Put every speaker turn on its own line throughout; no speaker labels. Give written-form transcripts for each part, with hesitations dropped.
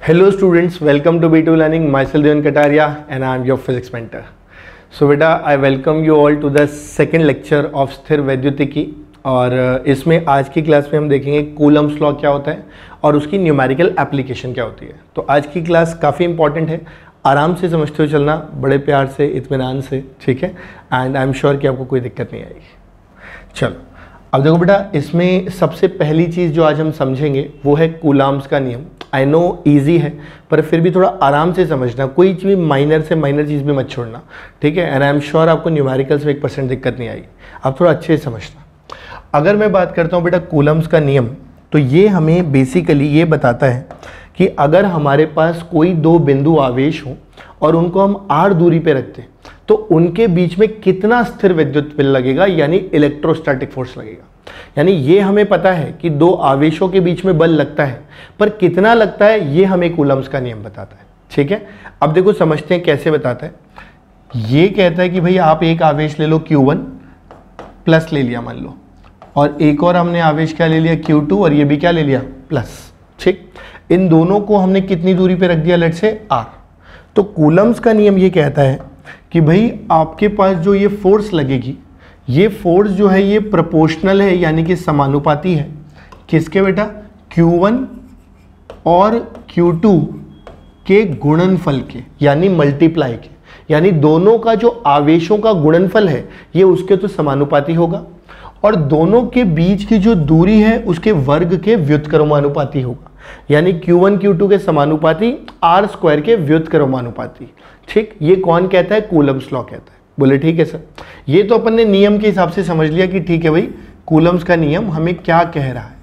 Hello students, welcome to B2 Learning. Myself Devan Kataria and I am your physics mentor. So beta, I welcome you all to the second lecture of स्थिर वैद्युतिकी और इसमें आज की class में हम देखेंगे Coulomb's law क्या होता है और उसकी न्यूमेरिकल एप्लीकेशन क्या होती है। तो आज की क्लास काफ़ी इंपॉर्टेंट है, आराम से समझते हुए चलना, बड़े प्यार से, इत्मीनान से, ठीक है। एंड आई एम श्योर कि आपको कोई दिक्कत नहीं आएगी। चलो अब देखो बेटा, इसमें सबसे पहली चीज़ जो आज हम समझेंगे वो है कूलम्स का नियम। आई नो ईजी है पर फिर भी थोड़ा आराम से समझना, कोई भी माइनर से माइनर चीज़ भी मत छोड़ना, ठीक है। एंड आई एम श्योर आपको न्यूमेरिकल्स में 1% दिक्कत नहीं आएगी, आप थोड़ा अच्छे से समझना। अगर मैं बात करता हूँ बेटा कूलम्स का नियम, तो ये हमें बेसिकली ये बताता है कि अगर हमारे पास कोई दो बिंदु आवेश हों और उनको हम r दूरी पे रखते हैं तो उनके बीच में कितना स्थिर विद्युत बल लगेगा, यानी इलेक्ट्रोस्टैटिक फोर्स लगेगा। यानी ये हमें पता है कि दो आवेशों के बीच में बल लगता है, पर कितना लगता है ये हमें कूलम्स का नियम बताता है, ठीक है। अब देखो समझते हैं कैसे बताता है। ये कहता है कि भाई आप एक आवेश ले लो Q1 प्लस ले लिया मान लो, और एक और हमने आवेश क्या ले लिया Q2 और ये भी क्या ले लिया प्लस, ठीक। इन दोनों को हमने कितनी दूरी पे रख दिया, लेट से r। तो कूलम्स का नियम ये कहता है कि भाई आपके पास जो ये फोर्स लगेगी, ये फोर्स जो है ये प्रोपोर्शनल है, यानी कि समानुपाती है किसके बेटा, Q1 और Q2 के गुणनफल के, यानी मल्टीप्लाई के। यानी दोनों का जो आवेशों का गुणनफल है ये उसके तो समानुपाती होगा, और दोनों के बीच की जो दूरी है उसके वर्ग के व्युत्क्रमानुपाती होगा। यानी Q1 Q2 के समानुपाती, r स्क्वायर के व्युत्क्रमानुपाती, ठीक। ये कौन कहता है, कूलम्स लॉ कहता है। बोले ठीक है सर, ये तो अपन ने नियम के हिसाब से समझ लिया कि ठीक है भाई कूलम्स का नियम हमें क्या कह रहा है,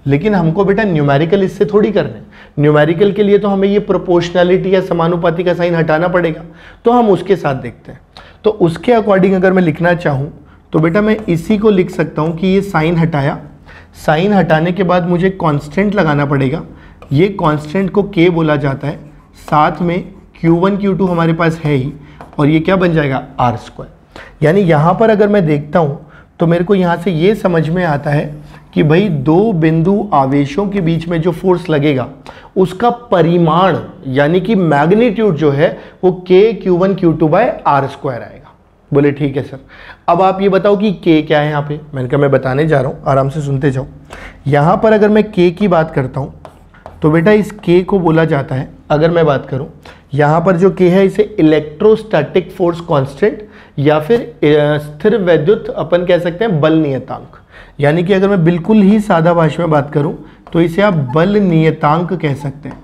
लेकिन हमको बेटा न्यूमेरिकल इससे थोड़ी करने। न्यूमेरिकल के लिए तो हमें ये प्रोपोर्शनैलिटी या समानुपाती का साइन हटाना पड़ेगा, तो हम उसके साथ देखते हैं। तो उसके अकॉर्डिंग अगर मैं लिखना चाहूँ तो बेटा मैं इसी को लिख सकता हूँ कि ये साइन हटाया, साइन हटाने के बाद मुझे कांस्टेंट लगाना पड़ेगा। ये कांस्टेंट को k बोला जाता है, साथ में Q1 Q2 हमारे पास है ही, और ये क्या बन जाएगा r स्क्वायर। यानी यहाँ पर अगर मैं देखता हूँ तो मेरे को यहाँ से ये समझ में आता है कि भाई दो बिंदु आवेशों के बीच में जो फोर्स लगेगा उसका परिमाण यानी कि मैग्नीट्यूड जो है वो k Q1 Q2 bye r square आएगा। बोले ठीक है सर। अब आप ये बताओ कि k क्या है यहाँ पे, मैंने कहा मैं बताने जा रहा हूँ, आराम से सुनते जाओ। यहाँ पर अगर मैं k की बात करता हूँ तो बेटा इस k को बोला जाता है, अगर मैं बात करूँ यहाँ पर जो k है इसे इलेक्ट्रोस्टैटिक फोर्स कांस्टेंट या फिर स्थिर वैद्युत अपन कह सकते हैं बल नियतांक। यानी कि अगर मैं बिल्कुल ही सादा भाषा में बात करूँ तो इसे आप बल नियतांक कह सकते हैं,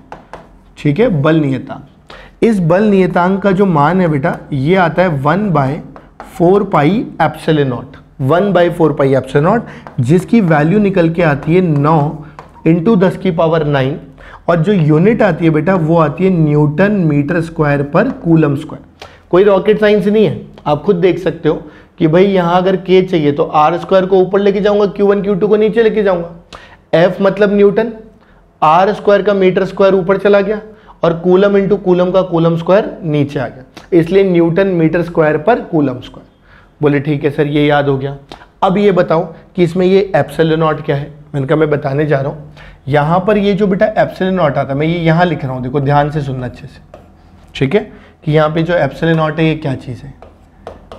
ठीक है, बल नियतांक। इस बल नियतांक का जो मान है बेटा ये आता है 1/4 pi epsilon not, 1/4 pi epsilon not, जिसकी वैल्यू निकल के आती है 9 × 10⁹, और जो यूनिट आती है बेटा वो आती है न्यूटन मीटर स्क्वायर पर कूलम स्क्वायर। कोई रॉकेट साइंस नहीं है, आप खुद देख सकते हो कि भाई यहाँ अगर k चाहिए तो r स्क्वायर को ऊपर लेके जाऊंगा, Q1 Q2 को नीचे लेके जाऊंगा। f मतलब न्यूटन, r स्क्वायर का मीटर स्क्वायर ऊपर चला गया, और कूलम इंटू कूलम का कूलम स्क्वायर नीचे आ गया, इसलिए न्यूटन मीटर स्क्वायर पर कूलम स्क्वायर। बोले ठीक है सर, ये याद हो गया। अब ये बताओ कि इसमें ये एप्सिलॉन नॉट क्या है, मैंने कहा मैं बताने जा रहा हूँ। यहाँ पर ये जो बेटा एप्सिलॉन नॉट आता है, मैं ये यहाँ लिख रहा हूँ, देखो ध्यान से सुनना अच्छे से, ठीक है, कि यहाँ पे जो एप्सिलॉन नॉट है ये क्या चीज़ है।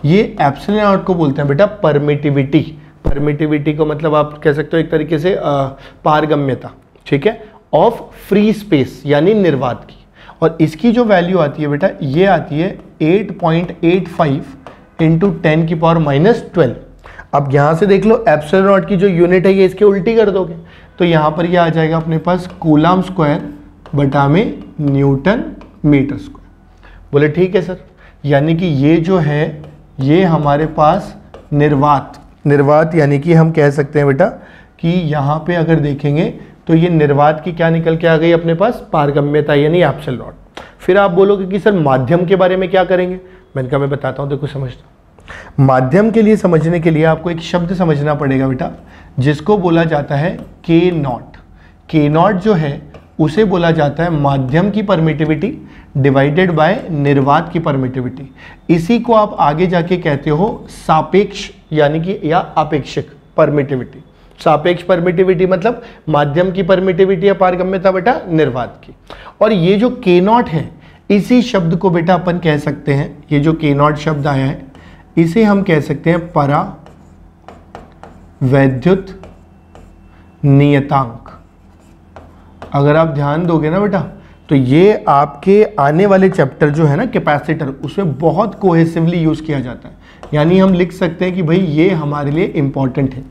ये एप्सिलॉन नॉट को बोलते हैं बेटा परमिटिविटी। परमिटिविटी को मतलब आप कह सकते हो एक तरीके से पारगम्यता, ठीक है, ऑफ फ्री स्पेस यानी निर्वात की। और इसकी जो वैल्यू आती है बेटा ये आती है 8.85 × 10⁻⁻12। अब यहाँ से देख लो एप्सिलॉन नॉट की जो यूनिट है ये इसके उल्टी कर दोगे तो यहाँ पर ये आ जाएगा अपने पास कूलम स्क्वायर बटा में न्यूटन मीटर स्क्वायर। बोले ठीक है सर। यानी कि ये जो है ये हमारे पास निर्वात यानी कि हम कह सकते हैं बेटा कि यहाँ पे अगर देखेंगे तो ये निर्वात की क्या निकल के आ गई अपने पास, पारगम्यता यानी एप्सिलॉन नॉट। फिर आप बोलोगे कि सर माध्यम के बारे में क्या करेंगे, मैंने कहा मैं बताता हूँ, देखो समझना। माध्यम के लिए समझने के लिए आपको एक शब्द समझना पड़ेगा बेटा, जिसको बोला जाता है k नॉट। k नॉट जो है उसे बोला जाता है माध्यम की परमिटिविटी डिवाइडेड बाय निर्वात की परमिटिविटी। इसी को आप आगे जाके कहते हो सापेक्ष यानी कि या अपेक्षिक परमिटिविटी। सापेक्ष परमिटिविटी मतलब माध्यम की परमिटिविटी या पारगम्यता बेटा निर्वात की। और ये जो के नॉट है, इसी शब्द को बेटा अपन कह सकते हैं, ये जो के नॉट शब्द आया है इसे हम कह सकते हैं परावैद्युत नियतांक। अगर आप ध्यान दोगे ना बेटा तो ये आपके आने वाले चैप्टर जो है ना कैपेसिटर, उसमें बहुत कोहेसिवली यूज किया जाता है। यानी हम लिख सकते हैं कि भाई ये हमारे लिए इंपॉर्टेंट है।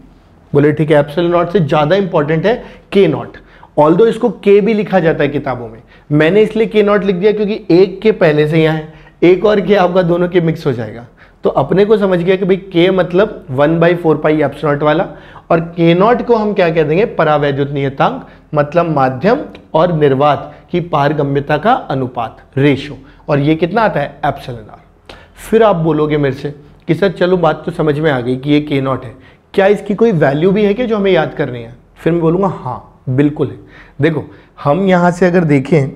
बोले ठीक है, एप्सिलॉन नॉट से ज्यादा इंपॉर्टेंट है के नॉट। ऑल्दो इसको के भी लिखा जाता है किताबों में, मैंने इसलिए के नॉट लिख दिया क्योंकि एक के पहले से यहाँ है, एक और के आपका दोनों के मिक्स हो जाएगा। तो अपने को समझ गया कि भाई के मतलब 1/4 पाई एप्सिलॉन नॉट वाला, और के नॉट को हम क्या कह देंगे, परावैद्युत नियतांक मतलब माध्यम और निर्वात की पारगम्यता का अनुपात, रेशो। और ये कितना आता है, एप्सिलॉन आर। फिर आप बोलोगे मेरे से कि सर चलो बात तो समझ में आ गई कि ये के नॉट है, क्या इसकी कोई वैल्यू भी है क्या जो हमें याद करनी है? फिर मैं बोलूँगा हाँ बिल्कुल है। देखो हम यहाँ से अगर देखें,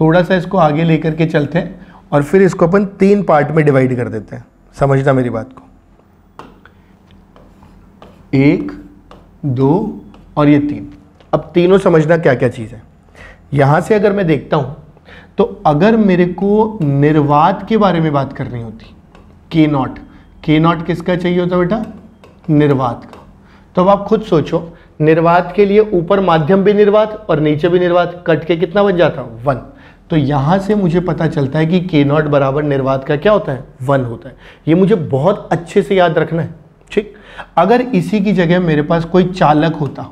थोड़ा सा इसको आगे लेकर के चलते हैं और फिर इसको अपन 3 पार्ट में डिवाइड कर देते हैं। समझना मेरी बात को, 1, 2 और ये 3। अब तीनों समझना क्या क्या चीज़ है। यहाँ से अगर मैं देखता हूँ तो अगर मेरे को निर्वात के बारे में बात करनी होती, के नॉट किसका चाहिए होता बेटा, निर्वात का। तो अब आप खुद सोचो, निर्वात के लिए ऊपर माध्यम भी निर्वात और नीचे भी निर्वात, कट के कितना बन जाता, 1। तो यहां से मुझे पता चलता है कि के नॉट बराबर निर्वात का क्या होता है, 1 होता है। ये मुझे बहुत अच्छे से याद रखना है, ठीक। अगर इसी की जगह मेरे पास कोई चालक होता,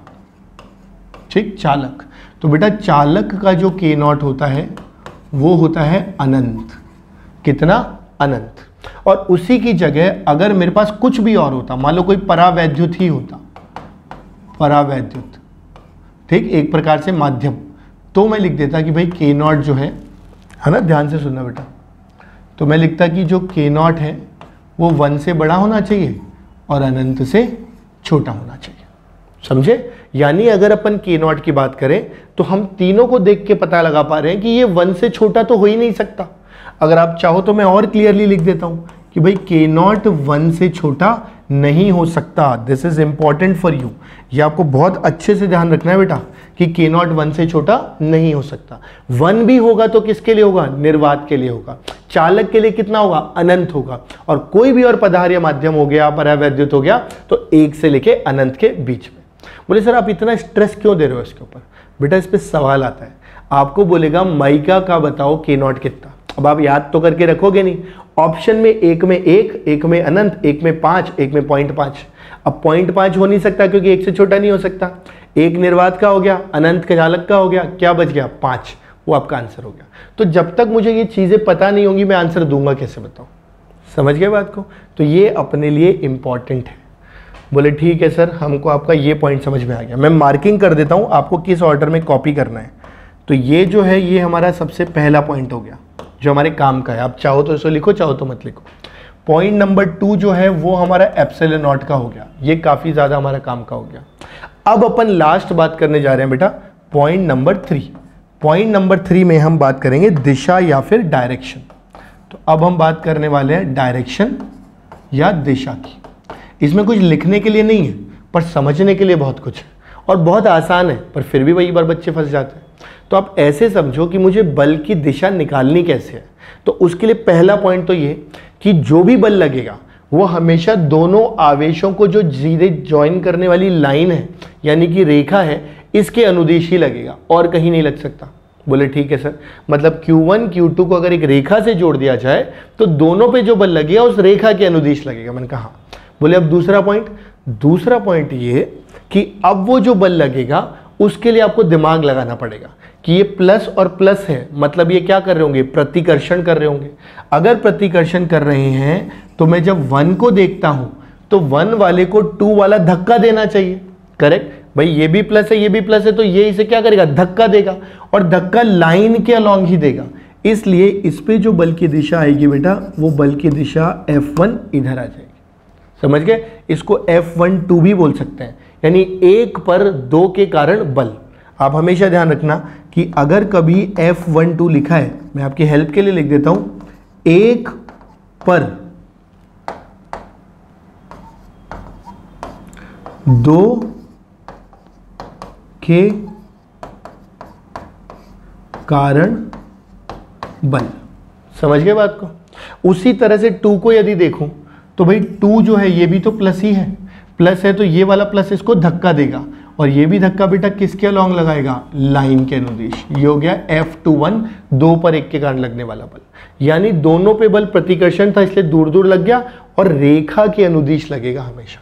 ठीक, चालक, तो बेटा चालक का जो के नॉट होता है वो होता है अनंत। कितना, अनंत। और उसी की जगह अगर मेरे पास कुछ भी और होता, मान लो कोई परावैद्युत ही होता, परावैद्युत, ठीक, एक प्रकार से माध्यम, तो मैं लिख देता कि भाई के नॉट जो है ना, ध्यान से सुनना बेटा, तो मैं लिखता कि जो के नॉट है वो 1 से बड़ा होना चाहिए और अनंत से छोटा होना चाहिए। समझे? यानी अगर अपन के नॉट की बात करें तो हम तीनों को देख के पता लगा पा रहे हैं कि ये 1 से छोटा तो हो ही नहीं सकता। अगर आप चाहो तो मैं और क्लियरली लिख देता हूं कि भाई के नॉट 1 से छोटा नहीं हो सकता। This is important for you. ये आपको बहुत अच्छे से ध्यान रखना है बेटा कि के नॉट 1 से छोटा नहीं हो सकता। 1 भी होगा तो किसके लिए होगा, निर्वात के लिए होगा। चालक के लिए कितना होगा, अनंत होगा। और कोई भी और पदार्थ माध्यम हो गया, परावैद्युत हो गया, तो 1 से लेके अनंत के बीच में। बोले सर आप इतना स्ट्रेस क्यों दे रहे हो इसके ऊपर? बेटा इस पे सवाल आता है, आपको बोलेगा माइका का बताओ के नॉट कितना। अब आप याद तो करके रखोगे नहीं, ऑप्शन में एक में 1, एक में अनंत, एक में 5, एक में 0.5। अब 0.5 हो नहीं सकता क्योंकि 1 से छोटा नहीं हो सकता। एक निर्वात का हो गया, अनंत का चालक का हो गया, क्या बच गया, 5। वो आपका आंसर हो गया। तो जब तक मुझे ये चीजें पता नहीं होंगी मैं आंसर दूंगा कैसे, बताओ? समझ गए बात को? तो ये अपने लिए इंपॉर्टेंट है। बोले ठीक है सर, हमको आपका ये पॉइंट समझ में आ गया। मैं मार्किंग कर देता हूं आपको किस ऑर्डर में कॉपी करना है। तो ये जो है ये हमारा सबसे पहला पॉइंट हो गया जो हमारे काम का है। आप चाहो तो इसको लिखो, चाहो तो मत लिखो। पॉइंट नंबर 2 जो है वो हमारा एप्सिलॉन नॉट का हो गया। ये काफी ज्यादा हमारा काम का हो गया। अब अपन लास्ट बात करने जा रहे हैं बेटा पॉइंट नंबर 3। पॉइंट नंबर 3 में हम बात करेंगे दिशा या फिर डायरेक्शन। तो अब हम बात करने वाले हैं डायरेक्शन या दिशा की। इसमें कुछ लिखने के लिए नहीं है पर समझने के लिए बहुत कुछ है और बहुत आसान है, पर फिर भी वही बार बच्चे फंस जाते हैं। तो आप ऐसे समझो कि मुझे बल की दिशा निकालनी कैसे है। तो उसके लिए पहला पॉइंट तो ये कि जो भी बल लगेगा वो हमेशा दोनों आवेशों को जो सीधे ज्वाइन करने वाली लाइन है यानी कि रेखा है, इसके अनुदिश ही लगेगा और कहीं नहीं लग सकता। बोले ठीक है सर, मतलब Q1 Q2 को अगर एक रेखा से जोड़ दिया जाए तो दोनों पे जो बल लगेगा उस रेखा के अनुदिश लगेगा। मैंने कहा बोले अब दूसरा पॉइंट ये कि अब वो जो बल लगेगा उसके लिए आपको दिमाग लगाना पड़ेगा कि ये प्लस और प्लस है, मतलब ये क्या कर रहे होंगे, प्रतिकर्षण कर रहे होंगे। अगर प्रतिकर्षण कर रहे हैं तो मैं जब 1 को देखता हूं तो 1 वाले को 2 वाला धक्का देना चाहिए। करेक्ट भाई, ये भी प्लस है ये भी प्लस है, तो ये इसे क्या करेगा, धक्का देगा और धक्का लाइन के अलॉन्ग ही देगा। इसलिए इस पे जो बल की दिशा आएगी बेटा वो बल की दिशा F1 इधर आ जाएगी। समझ गए? इसको F12 भी बोल सकते हैं, यानी 1 पर 2 के कारण बल। आप हमेशा ध्यान रखना कि अगर कभी F12 लिखा है, मैं आपकी हेल्प के लिए लिख देता हूं, 1 पर 2 के कारण बल। समझ गए बात को? उसी तरह से 2 को यदि देखूं तो भाई 2 जो है ये भी तो प्लस ही है, प्लस है तो ये वाला प्लस इसको धक्का देगा, और ये भी धक्का बेटा किसके अलॉन्ग लगाएगा? लाइन के अनुदिश। ये हो गया F21, 2 पर 1 के कारण लगने वाला बल, यानी दोनों पे बल प्रतिकर्षण था इसलिए दूर दूर लग गया, और रेखा के अनुदिश लगेगा हमेशा।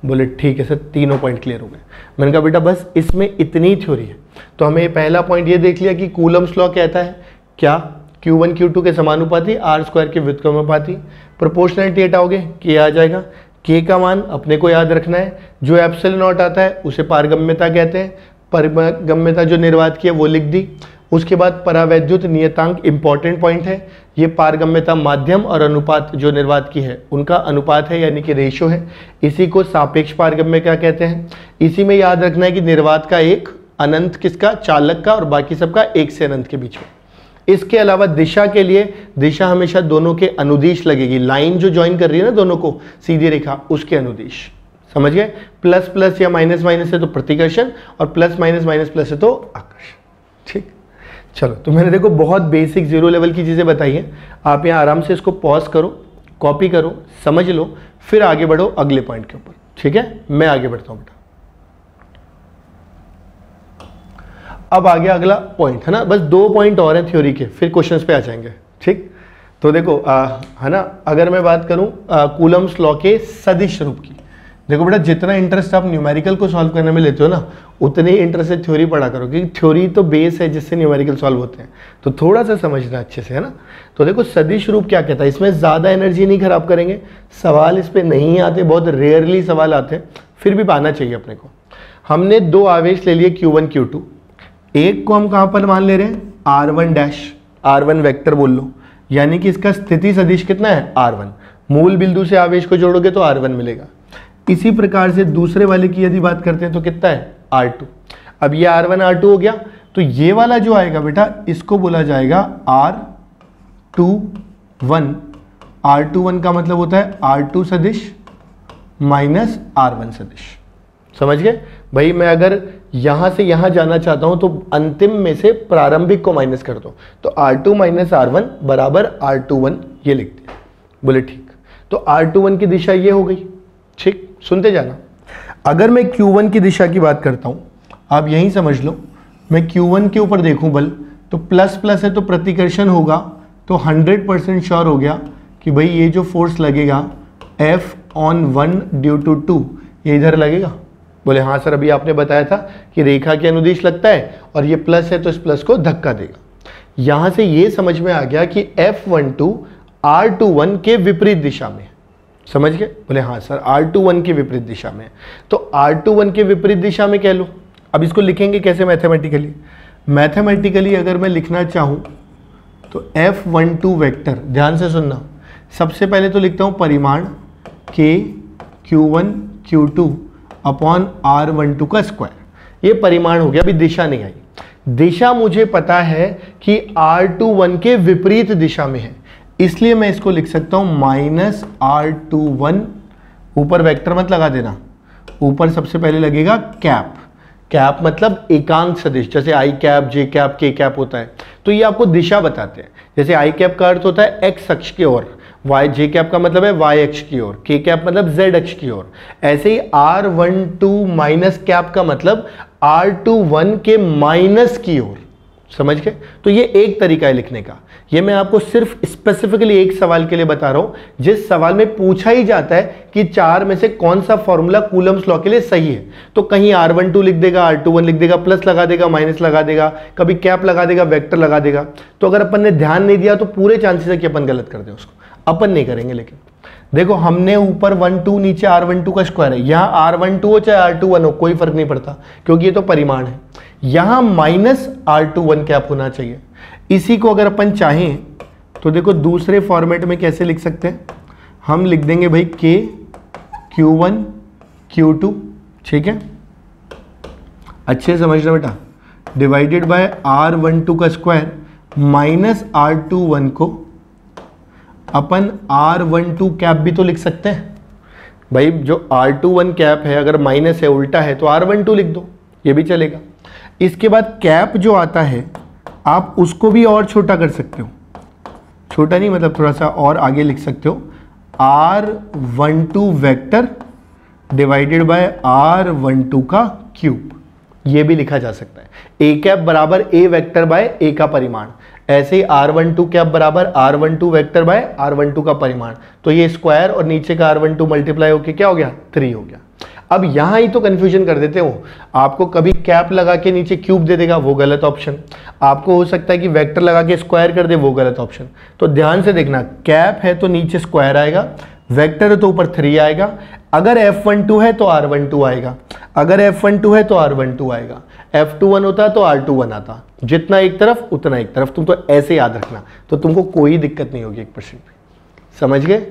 बोले ठीक है सर, तीनों पॉइंट क्लियर हो गए। मैंने कहा बेटा बस इसमें इतनी थ्योरी है, तो हमें पहला पॉइंट ये देख लिया कि कूलम्स लॉ कहता है क्या? Q1 Q2 के समानुपाती, R स्क्वायर के व्युत्क्रमानुपाती। प्रोपोर्शनलिटी हटाओगे K आ जाएगा। K का मान अपने को याद रखना है, जो एप्सिलॉन नॉट आता है उसे पारगम्यता कहते हैं। पारगम्यता जो निर्वात की है वो लिख दी। उसके बाद परावैद्युत नियतांक इंपॉर्टेंट पॉइंट है, ये पारगम्यता माध्यम और अनुपात जो निर्वात की है उनका अनुपात है, यानी कि रेशो है। इसी को सापेक्ष पारगम्यता कहते हैं। इसी में याद रखना है कि निर्वात का एक अनंत किसका? चालक का, और बाकी सबका 1 से अनंत के बीच में। इसके अलावा दिशा के लिए दिशा हमेशा दोनों के अनुदिश लगेगी, लाइन जो ज्वाइन कर रही है ना दोनों को सीधी रेखा, उसके अनुदिश। समझ गए? प्लस प्लस या माइनस माइनस है तो प्रतिकर्षण, और प्लस माइनस माइनस प्लस है तो आकर्षण। ठीक, चलो तो मैंने देखो बहुत बेसिक 0 लेवल की चीजें बताई हैं। आप यहाँ आराम से इसको पॉज करो, कॉपी करो, समझ लो, फिर आगे बढ़ो अगले पॉइंट के ऊपर। ठीक है, मैं आगे बढ़ता हूँ बेटा। अब आ गया अगला पॉइंट, है ना? बस 2 पॉइंट और हैं थ्योरी के, फिर क्वेश्चंस पे आ जाएंगे। ठीक, तो देखो है ना, अगर मैं बात करूं कूलम्स लॉ के सदिश रूप की, देखो बेटा जितना इंटरेस्ट आप न्यूमेरिकल को सॉल्व करने में लेते हो ना, उतने ही इंटरेस्ट से थ्योरी पढ़ा करो, क्योंकि थ्योरी तो बेस है जिससे न्यूमेरिकल सॉल्व होते हैं, तो थोड़ा सा समझना अच्छे से, है ना? तो देखो सदिश रूप क्या कहता है, इसमें ज़्यादा एनर्जी नहीं खराब करेंगे, सवाल इस पर नहीं आते, बहुत रेयरली सवाल आते हैं, फिर भी आना चाहिए अपने को। हमने 2 आवेश ले लिए Q1 Q2, एक को हम कहां पर मान ले रहे हैं? R1 डैश, R1 वेक्टर बोल लो, यानी कि इसका स्थिति सदिश कितना है? R1। मूल बिंदु से आवेश को जोड़ोगे तो R1 मिलेगा। इसी प्रकार से दूसरे वाले की यदि बात करते हैं तो कितना है? R2। अब ये R1 R2 हो गया, तो ये वाला जो आएगा बेटा इसको बोला जाएगा R21। R21 का मतलब होता है R2 सदिश माइनस R1 सदिश। समझ गए भाई? मैं अगर यहां से यहां जाना चाहता हूं तो अंतिम में से प्रारंभिक को माइनस कर दो, तो R2 माइनस R1 बराबर R21, ये लिख दिया। बोले ठीक, तो R21 की दिशा ये हो गई। ठीक, सुनते जाना। अगर मैं Q1 की दिशा की बात करता हूं, आप यहीं समझ लो, मैं Q1 के ऊपर देखूं बल, तो प्लस प्लस है तो प्रतिकर्षण होगा, तो 100% श्योर हो गया कि भाई ये जो फोर्स लगेगा F/1 ड्यू टू 2, ये इधर लगेगा। बोले हाँ सर, अभी आपने बताया था कि रेखा के अनुदिश लगता है, और ये प्लस है तो इस प्लस को धक्का देगा। यहां से ये समझ में आ गया कि F12 R21 के विपरीत दिशा में। समझ गए? बोले हाँ सर, R21 के विपरीत दिशा में, तो R21 के विपरीत दिशा में कह लो। अब इसको लिखेंगे कैसे मैथमेटिकली? मैथमेटिकली अगर मैं लिखना चाहूं तो F12 वेक्टर, ध्यान से सुनना, सबसे पहले तो लिखता हूं परिमाण K Q1 Q2 upon R12 का स्क्वायर। ये परिमाण हो गया, अभी दिशा नहीं आई। दिशा मुझे पता है कि R21 के विपरीत दिशा में है, इसलिए मैं इसको लिख सकता हूं माइनस R21। ऊपर वेक्टर मत लगा देना, ऊपर सबसे पहले लगेगा कैप। कैप मतलब एकांक सदिश, जैसे आई कैप, जे कैप, के कैप होता है, तो ये आपको दिशा बताते हैं। जैसे आई कैप का अर्थ होता है एक्स अक्ष की ओर, वाई, जे कैप का मतलब है वाई अक्ष की ओर, के कैप मतलब जेड अक्ष की ओर। ऐसे ही R12 माइनस कैप का मतलब R21 के माइनस की ओर। समझ गए? तो ये एक तरीका है लिखने का। ये मैं आपको सिर्फ स्पेसिफिकली एक सवाल के लिए बता रहा हूं, जिस सवाल में पूछा ही जाता है कि 4 में से कौन सा फॉर्मूला कूलम्स लॉ के लिए सही है, तो कहीं R12 लिख देगा, R21 लिख देगा, प्लस लगा देगा, माइनस लगा देगा, कभी कैप लगा देगा, वेक्टर लगा देगा। तो अगर अपन ने ध्यान नहीं दिया तो पूरे चांसेस है कि अपन गलत कर दें उसको। अपन नहीं करेंगे। लेकिन देखो, हमने ऊपर 1 2 नीचे R12 का स्क्वायर है, यहां R12 हो चाहे R21 हो, कोई फर्क नहीं पड़ता, क्योंकि ये तो परिमाण है। यहां माइनस R21 कैप होना चाहिए। इसी को अगर अपन चाहें तो देखो दूसरे फॉर्मेट में कैसे लिख सकते हैं, हम लिख देंगे भाई K Q1 Q2, ठीक है, अच्छे से समझना बेटा, डिवाइडेड बाय R12 का स्क्वायर माइनस R21 को अपन R12 कैप भी तो लिख सकते हैं भाई। जो R21 कैप है अगर माइनस है, उल्टा है, तो R12 लिख दो, ये भी चलेगा। इसके बाद कैप जो आता है आप उसको भी और छोटा कर सकते हो, छोटा नहीं मतलब थोड़ा सा और आगे लिख सकते हो, R12 vector divided by R12 का क्यूब, ये भी लिखा जा सकता है। ए कैप बराबर ए वेक्टर बाय ए का परिमाण, ऐसे ही R12 कैप बराबर R12 वेक्टर बाय R12 का परिमाण, तो ये स्क्वायर और नीचे का R12 मल्टीप्लाई होके क्या हो गया 3 हो गया। अब यहां ही तो कंफ्यूजन कर देते हो, आपको कभी कैप लगा के नीचे क्यूब दे देगा, वो गलत ऑप्शन। आपको हो सकता है कि वेक्टर लगा के स्क्वायर कर दे, वो गलत ऑप्शन। तो ध्यान से देखना, कैप है तो नीचे स्क्वायर आएगा, वेक्टर है तो ऊपर 3 आएगा, अगर F12 है तो R12 आएगा, अगर F12 है तो R12 आएगा, F21 होता तो R21 आता, जितना एक तरफ उतना एक तरफ, तुम तो ऐसे याद रखना, तो तुमको कोई दिक्कत नहीं होगी 1% भी। समझ गए?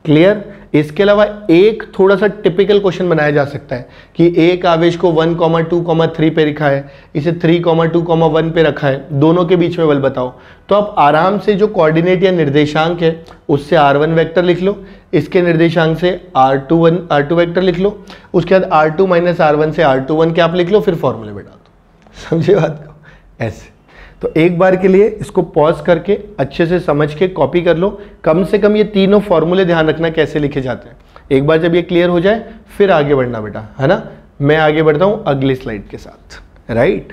क्लियर? इसके अलावा एक थोड़ा सा टिपिकल क्वेश्चन बनाया जा सकता है कि एक आवेश को 1, 2, 3 पे रखा है, इसे 3, 2, 1 पे रखा है, दोनों के बीच में बल बताओ। तो आप आराम से जो कोऑर्डिनेट या निर्देशांक है उससे R1 वेक्टर लिख लो, इसके निर्देशांक से R2 वेक्टर लिख लो, उसके बाद R2 माइनस R1 से R21 के आप लिख लो, फिर फॉर्मूले में डाल दो। समझे बात को? ऐसे। तो एक बार के लिए इसको पॉज करके अच्छे से समझ के कॉपी कर लो, कम से कम ये तीनों फॉर्मूले ध्यान रखना कैसे लिखे जाते हैं। एक बार जब ये क्लियर हो जाए फिर आगे बढ़ना बेटा, है ना। मैं आगे बढ़ता हूं अगली स्लाइड के साथ, राइट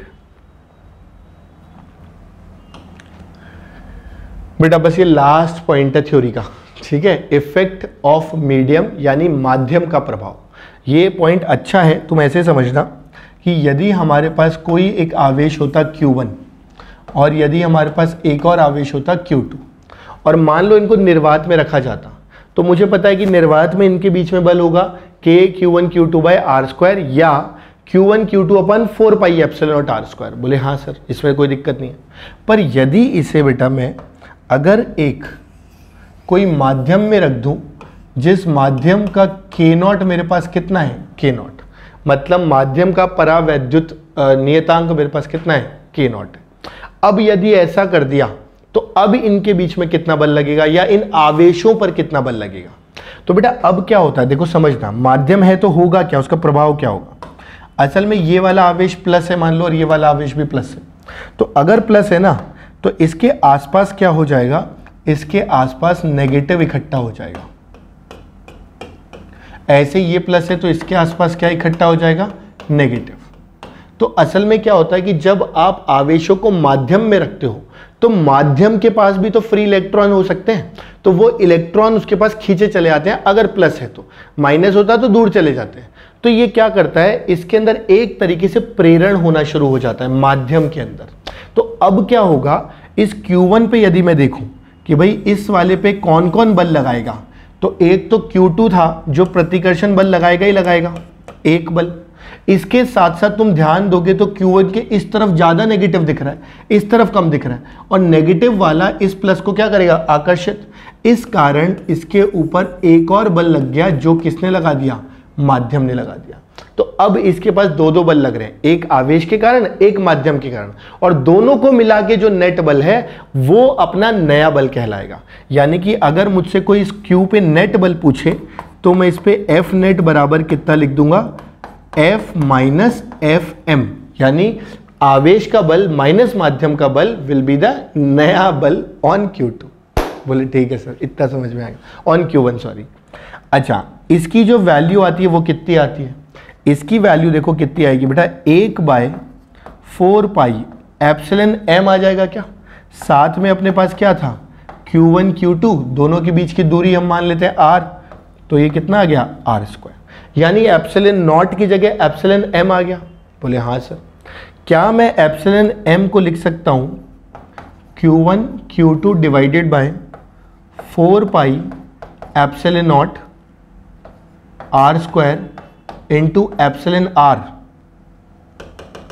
बेटा। बस ये लास्ट पॉइंट है थ्योरी का, ठीक है। इफेक्ट ऑफ मीडियम यानी माध्यम का प्रभाव। ये पॉइंट अच्छा है, तुम ऐसे समझना कि यदि हमारे पास कोई एक आवेश होता Q1 और यदि हमारे पास एक और आवेश होता Q2 और मान लो इनको निर्वात में रखा जाता, तो मुझे पता है कि निर्वात में इनके बीच में बल होगा K Q1 Q2 bye R square या Q1 Q2 upon 4 pi epsilon not R square. बोले हाँ सर, इसमें कोई दिक्कत नहीं है। पर यदि इसे बेटा मैं अगर एक कोई माध्यम में रख दूं, जिस माध्यम का K0 मेरे पास कितना है, K0 मतलब माध्यम का परावैद्युत नियतांक मेरे पास कितना है, K0 है। अब यदि ऐसा कर दिया तो अब इनके बीच में कितना बल लगेगा या इन आवेशों पर कितना बल लगेगा। तो बेटा अब क्या होता है, देखो समझना, माध्यम है तो होगा क्या, उसका प्रभाव क्या होगा। असल में ये वाला आवेश प्लस है मान लो और ये वाला आवेश भी प्लस है, तो अगर प्लस है ना तो इसके आसपास क्या हो जाएगा, इसके आसपास नेगेटिव इकट्ठा हो जाएगा। ऐसे ये प्लस है तो इसके आसपास क्या इकट्ठा हो जाएगा, नेगेटिव। तो असल में क्या होता है कि जब आप आवेशों को माध्यम में रखते हो तो माध्यम के पास भी तो फ्री इलेक्ट्रॉन हो सकते हैं, तो वो इलेक्ट्रॉन उसके पास खींचे चले आते हैं। अगर प्लस है तो, माइनस होता तो दूर चले जाते हैं। तो ये क्या करता है, इसके अंदर एक तरीके से प्रेरण होना शुरू हो जाता है माध्यम के अंदर। तो अब क्या होगा, इस Q1 पे यदि मैं देखूं कि भाई इस वाले पे कौन कौन बल लगाएगा, तो एक तो Q2 था जो प्रतिकर्षण बल लगाएगा ही लगाएगा, एक बल। इसके साथ साथ तुम ध्यान दोगे तो Q1 के इस तरफ ज्यादा नेगेटिव दिख रहा है, इस तरफ कम दिख रहा है, और नेगेटिव वाला इस प्लस को क्या करेगा, आकर्षित। इस कारण इसके ऊपर एक और बल लग गया, जो किसने लगा दिया, माध्यम ने लगा दिया। तो अब इसके पास दो बल लग रहे हैं, एक आवेश के कारण, एक माध्यम के कारण, और दोनों को मिला के जो नेट बल है वो अपना नया बल कहलाएगा। यानी कि अगर मुझसे कोई इस Q पे नेट बल पूछे तो मैं इस पे F नेट बराबर कितना लिख दूंगा, F माइनस FM, यानी आवेश का बल माइनस माध्यम का बल विल बी द नया बल ऑन Q2। बोले ठीक है सर, इतना समझ में आएगा, ऑन Q1 सॉरी। अच्छा, इसकी जो वैल्यू आती है वो कितनी आती है, इसकी वैल्यू देखो कितनी आएगी बेटा, 1/4 पाई एप्सिलॉन m आ जाएगा क्या। साथ में अपने पास क्या था, Q1 Q2, दोनों के बीच की दूरी हम मान लेते हैं r, तो ये कितना आ गया, R स्क्वायर। यानी एप्सिलॉन नॉट की जगह एप्सिलॉन m आ गया। बोले हाँ सर। क्या मैं एप्सिलॉन m को लिख सकता हूं Q1 Q2 divided by 4 pi epsilon not R square into epsilon R।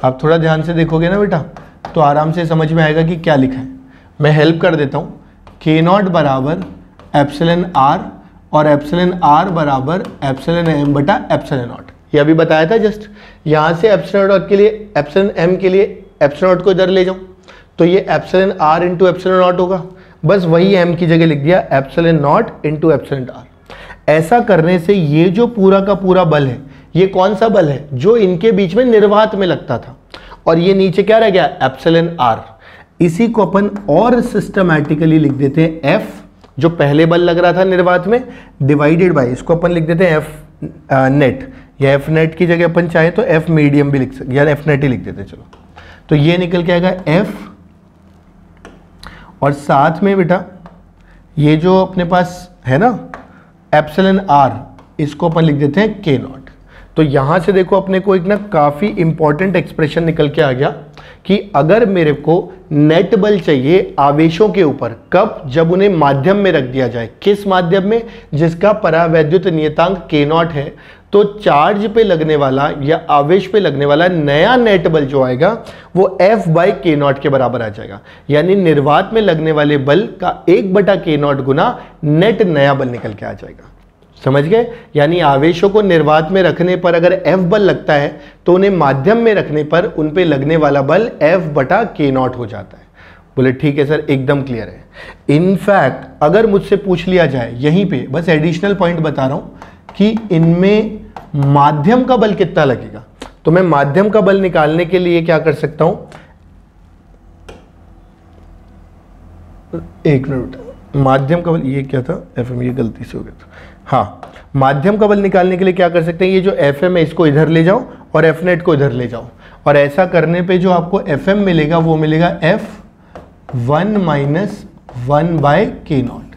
आप थोड़ा ध्यान से देखोगे ना बेटा तो आराम से समझ में आएगा कि क्या लिखा है। मैं हेल्प कर देता हूँ, K0 बराबर एप्सिलॉन R और एप्सिलॉन R बराबर एप्सिलॉन m बटा एप्सिलॉन नॉट। ये अभी बताया था जस्ट। यहाँ से एप्सिलॉन नॉट के लिए, एप्सिलॉन m के लिए एप्सिलॉन नॉट को इधर ले जाऊँ तो ये epsilon R into epsilon not होगा। बस वही m की जगह लिख दिया, epsilon not into epsilon R। ऐसा करने से ये जो पूरा का पूरा बल है, ये कौन सा बल है, जो इनके बीच में निर्वात में लगता था, और ये नीचे क्या रह गया, एप्सिलॉन आर। इसी को अपन और सिस्टमैटिकली लिख देते हैं एफ, जो पहले बल लग रहा था निर्वात में, डिवाइडेड बाय, इसको अपन लिख देते हैं एफ नेट, या एफ नेट की जगह अपन चाहे तो एफ मीडियम भी लिख सकते, या एफ नेट ही लिख देते हैं। चलो, तो ये निकल के आएगा एफ, और साथ में बेटा ये जो अपने पास है ना एप्सिलॉन आर, इसको अपन लिख देते हैं के नॉट। तो यहां से देखो अपने को एक ना काफी इंपॉर्टेंट एक्सप्रेशन निकल के आ गया कि अगर मेरे को नेट बल चाहिए आवेशों के ऊपर, कब, जब उन्हें माध्यम में रख दिया जाए। किस माध्यम में, जिसका परावैद्युत नियतांक के नॉट है। तो चार्ज पे लगने वाला या आवेश पे लगने वाला नया नेट बल जो आएगा वो F बाई के नॉट के बराबर आ जाएगा। यानी निर्वात में लगने वाले बल का 1 के नॉट गुना नेट नया बल निकल के आ जाएगा। समझ गए? यानी आवेशों को निर्वात में रखने पर अगर F बल लगता है तो उन्हें माध्यम में रखने पर उन पे लगने वाला बल F बटा के नॉट हो जाता है। बोले ठीक है सर, एकदम क्लियर है। इनफैक्ट अगर मुझसे पूछ लिया जाए यहीं पे, बस एडिशनल पॉइंट बता रहा हूं कि इनमें माध्यम का बल कितना लगेगा, तो मैं माध्यम का बल निकालने के लिए क्या कर सकता हूं, एक मिनट, माध्यम का बल, ये क्या था एफएम, ये गलती से हो गया था। हाँ, माध्यम का बल निकालने के लिए क्या कर सकते हैं, ये जो एफएम है इसको इधर ले जाओ और एफ नेट को इधर ले जाओ, और ऐसा करने पे जो आपको एफएम मिलेगा वो मिलेगा F1 माइनस 1 बाय के नॉट।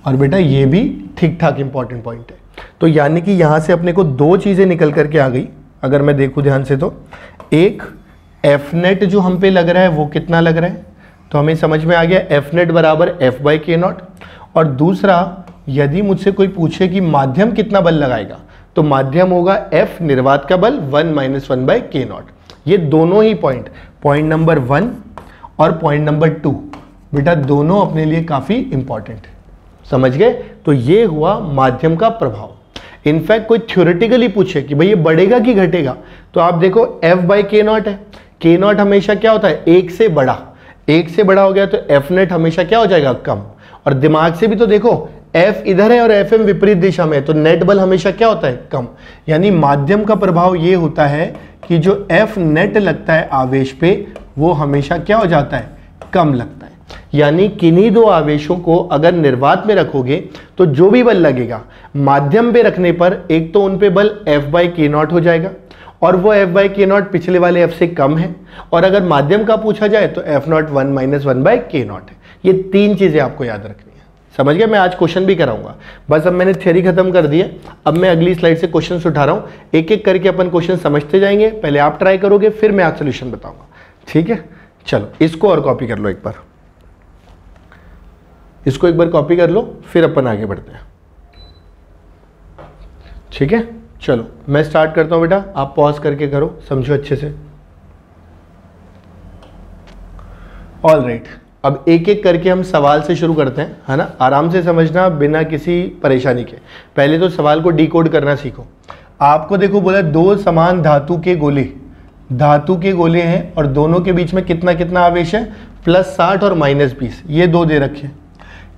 और बेटा ये भी ठीक ठाक इंपॉर्टेंट पॉइंट है। तो यानी कि यहां से अपने को दो चीजें निकल करके आ गई, अगर मैं देखूं ध्यान से, तो एक एफ नेट जो हम पे लग रहा है वो कितना लग रहा है, तो हमें समझ में आ गया एफ नेट बराबर F बाई के नॉट। और दूसरा, यदि मुझसे कोई पूछे कि माध्यम कितना बल लगाएगा, तो माध्यम होगा F निर्वात का बल 1 माइनस 1 बाई के नॉट। ये दोनों ही पॉइंट नंबर 1 और पॉइंट नंबर 2 बेटा दोनों अपने लिए काफी इंपॉर्टेंट है। समझ गए? तो ये हुआ माध्यम का प्रभाव। इनफैक्ट कोई थ्योरेटिकली पूछे कि भाई ये बढ़ेगा कि घटेगा, तो आप देखो F बाई के नॉट है, के नॉट हमेशा क्या होता है, एक से बड़ा, एक से बड़ा हो गया तो एफ नेट हमेशा क्या हो जाएगा, कम। और दिमाग से भी तो देखो, F इधर है और FM विपरीत दिशा में है, तो नेट बल हमेशा क्या होता है, कम। यानी माध्यम का प्रभाव ये होता है कि जो F नेट लगता है आवेश पे वो हमेशा क्या हो जाता है, कम लगता है। यानी किन्हीं दो आवेशों को अगर निर्वात में रखोगे तो जो भी बल लगेगा माध्यम पे रखने पर, एक तो उन पे बल F बाई के नॉट हो जाएगा, और वो F बाई के नॉट पिछले वाले F से कम है, और अगर माध्यम का पूछा जाए तो F नॉट 1 माइनस 1 बाई के नॉट है। ये तीन चीजें आपको याद रखनी है। समझ गए? मैं आज क्वेश्चन भी कराऊंगा, बस अब मैंने थ्योरी खत्म कर दी है, अब मैं अगली स्लाइड से क्वेश्चन उठा रहा हूं, एक एक करके अपन क्वेश्चन समझते जाएंगे। पहले आप ट्राई करोगे, फिर मैं आज सोल्यूशन बताऊंगा। ठीक है, चलो इसको और कॉपी कर लो एक बार, इसको एक बार कॉपी कर लो, फिर अपन आगे बढ़ते हैं। ठीक है, चलो मैं स्टार्ट करता हूं बेटा, आप पॉज करके करो, समझो अच्छे से। ऑल राइट, अब एक एक करके हम सवाल से शुरू करते हैं, है ना। आराम से समझना, बिना किसी परेशानी के। पहले तो सवाल को डिकोड करना सीखो। आपको देखो बोला दो समान धातु के गोले हैं और दोनों के बीच में कितना कितना आवेश है, +60 और -20, ये दो दे रखे।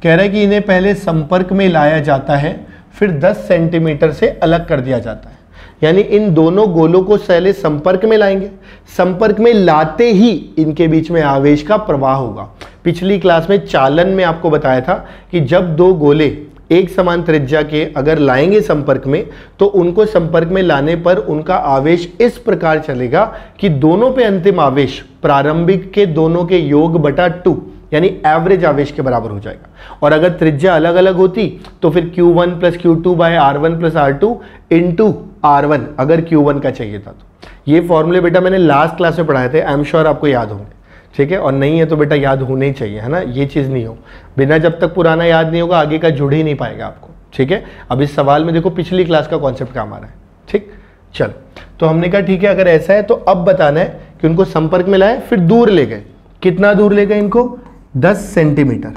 कह रहा है कि इन्हें पहले संपर्क में लाया जाता है, फिर 10 सेंटीमीटर से अलग कर दिया जाता है। यानी इन दोनों गोलों को पहले संपर्क में लाएंगे, संपर्क में लाते ही इनके बीच में आवेश का प्रवाह होगा। पिछली क्लास में चालन में आपको बताया था कि जब दो गोले एक समान त्रिज्या के अगर लाएंगे संपर्क में, तो उनको संपर्क में लाने पर उनका आवेश इस प्रकार चलेगा कि दोनों पे अंतिम आवेश प्रारंभिक के दोनों के योग बटा 2 यानी एवरेज आवेश के बराबर हो जाएगा। और अगर त्रिज्या अलग अलग होती तो फिर Q1 + Q2 bye R1 + R2 into R1 अगर Q1 का चाहिए था तो। ये फॉर्मूले बेटा मैंने लास्ट क्लास में पढ़ाए थे, आई एम श्योर आपको याद होंगे। ठीक है, और नहीं है तो बेटा याद होने ही चाहिए, है ना। ये चीज़ नहीं हो, बिना जब तक पुराना याद नहीं होगा आगे का जुड़ ही नहीं पाएगा आपको। ठीक है, अब इस सवाल में देखो पिछली क्लास का कॉन्सेप्ट काम आ रहा है। ठीक, चलो तो हमने कहा ठीक है, अगर ऐसा है तो अब बताना है कि उनको संपर्क में लाए, फिर दूर ले गए। कितना दूर ले गए इनको, 10 सेंटीमीटर।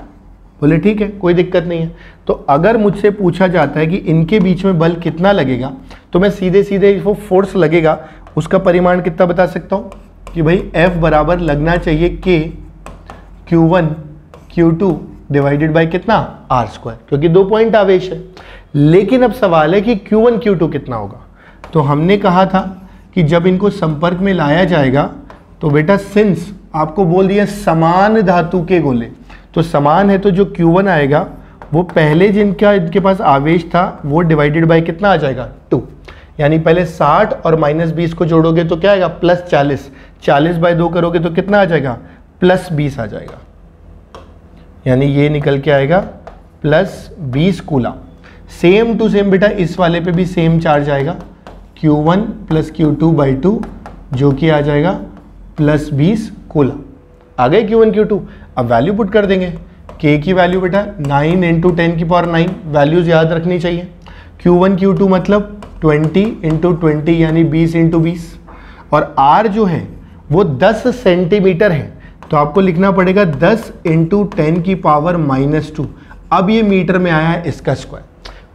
बोले ठीक है, कोई दिक्कत नहीं है। तो अगर मुझसे पूछा जाता है कि इनके बीच में बल कितना लगेगा, तो मैं सीधे सीधे वो फोर्स लगेगा उसका परिमाण कितना बता सकता हूँ कि भाई F बराबर लगना चाहिए K Q1 Q2 divided by कितना, R², क्योंकि 2 पॉइंट आवेश है। लेकिन अब सवाल है कि Q1 Q2 कितना होगा। तो हमने कहा था कि जब इनको संपर्क में लाया जाएगा तो बेटा सिंस आपको बोल दिया समान धातु के गोले, तो समान है तो जो Q1 आएगा वो पहले जिनका इनके पास आवेश था वो डिवाइडेड बाय कितना आ जाएगा 2, यानी पहले 60 और -20 को जोड़ोगे तो क्या आएगा +40, 40 बाय 2 करोगे तो कितना आ जाएगा +20 आ जाएगा, यानी ये निकल के आएगा +20 कूलम। सेम टू सेम बेटा इस वाले पे भी सेम चार्ज आएगा Q1 + Q2 बाई 2 जो कि आ जाएगा +20 कूलम। आ गए Q1 Q2। अब वैल्यू पुट कर देंगे। K की वैल्यू बेटा 9 × 10⁹ वैल्यूज याद रखनी चाहिए। Q1 Q2 मतलब 20 × 20 यानी 20 × 20, और R जो है वो 10 सेंटीमीटर है, तो आपको लिखना पड़ेगा 10 × 10⁻²। अब ये मीटर में आया है इसका स्क्वायर।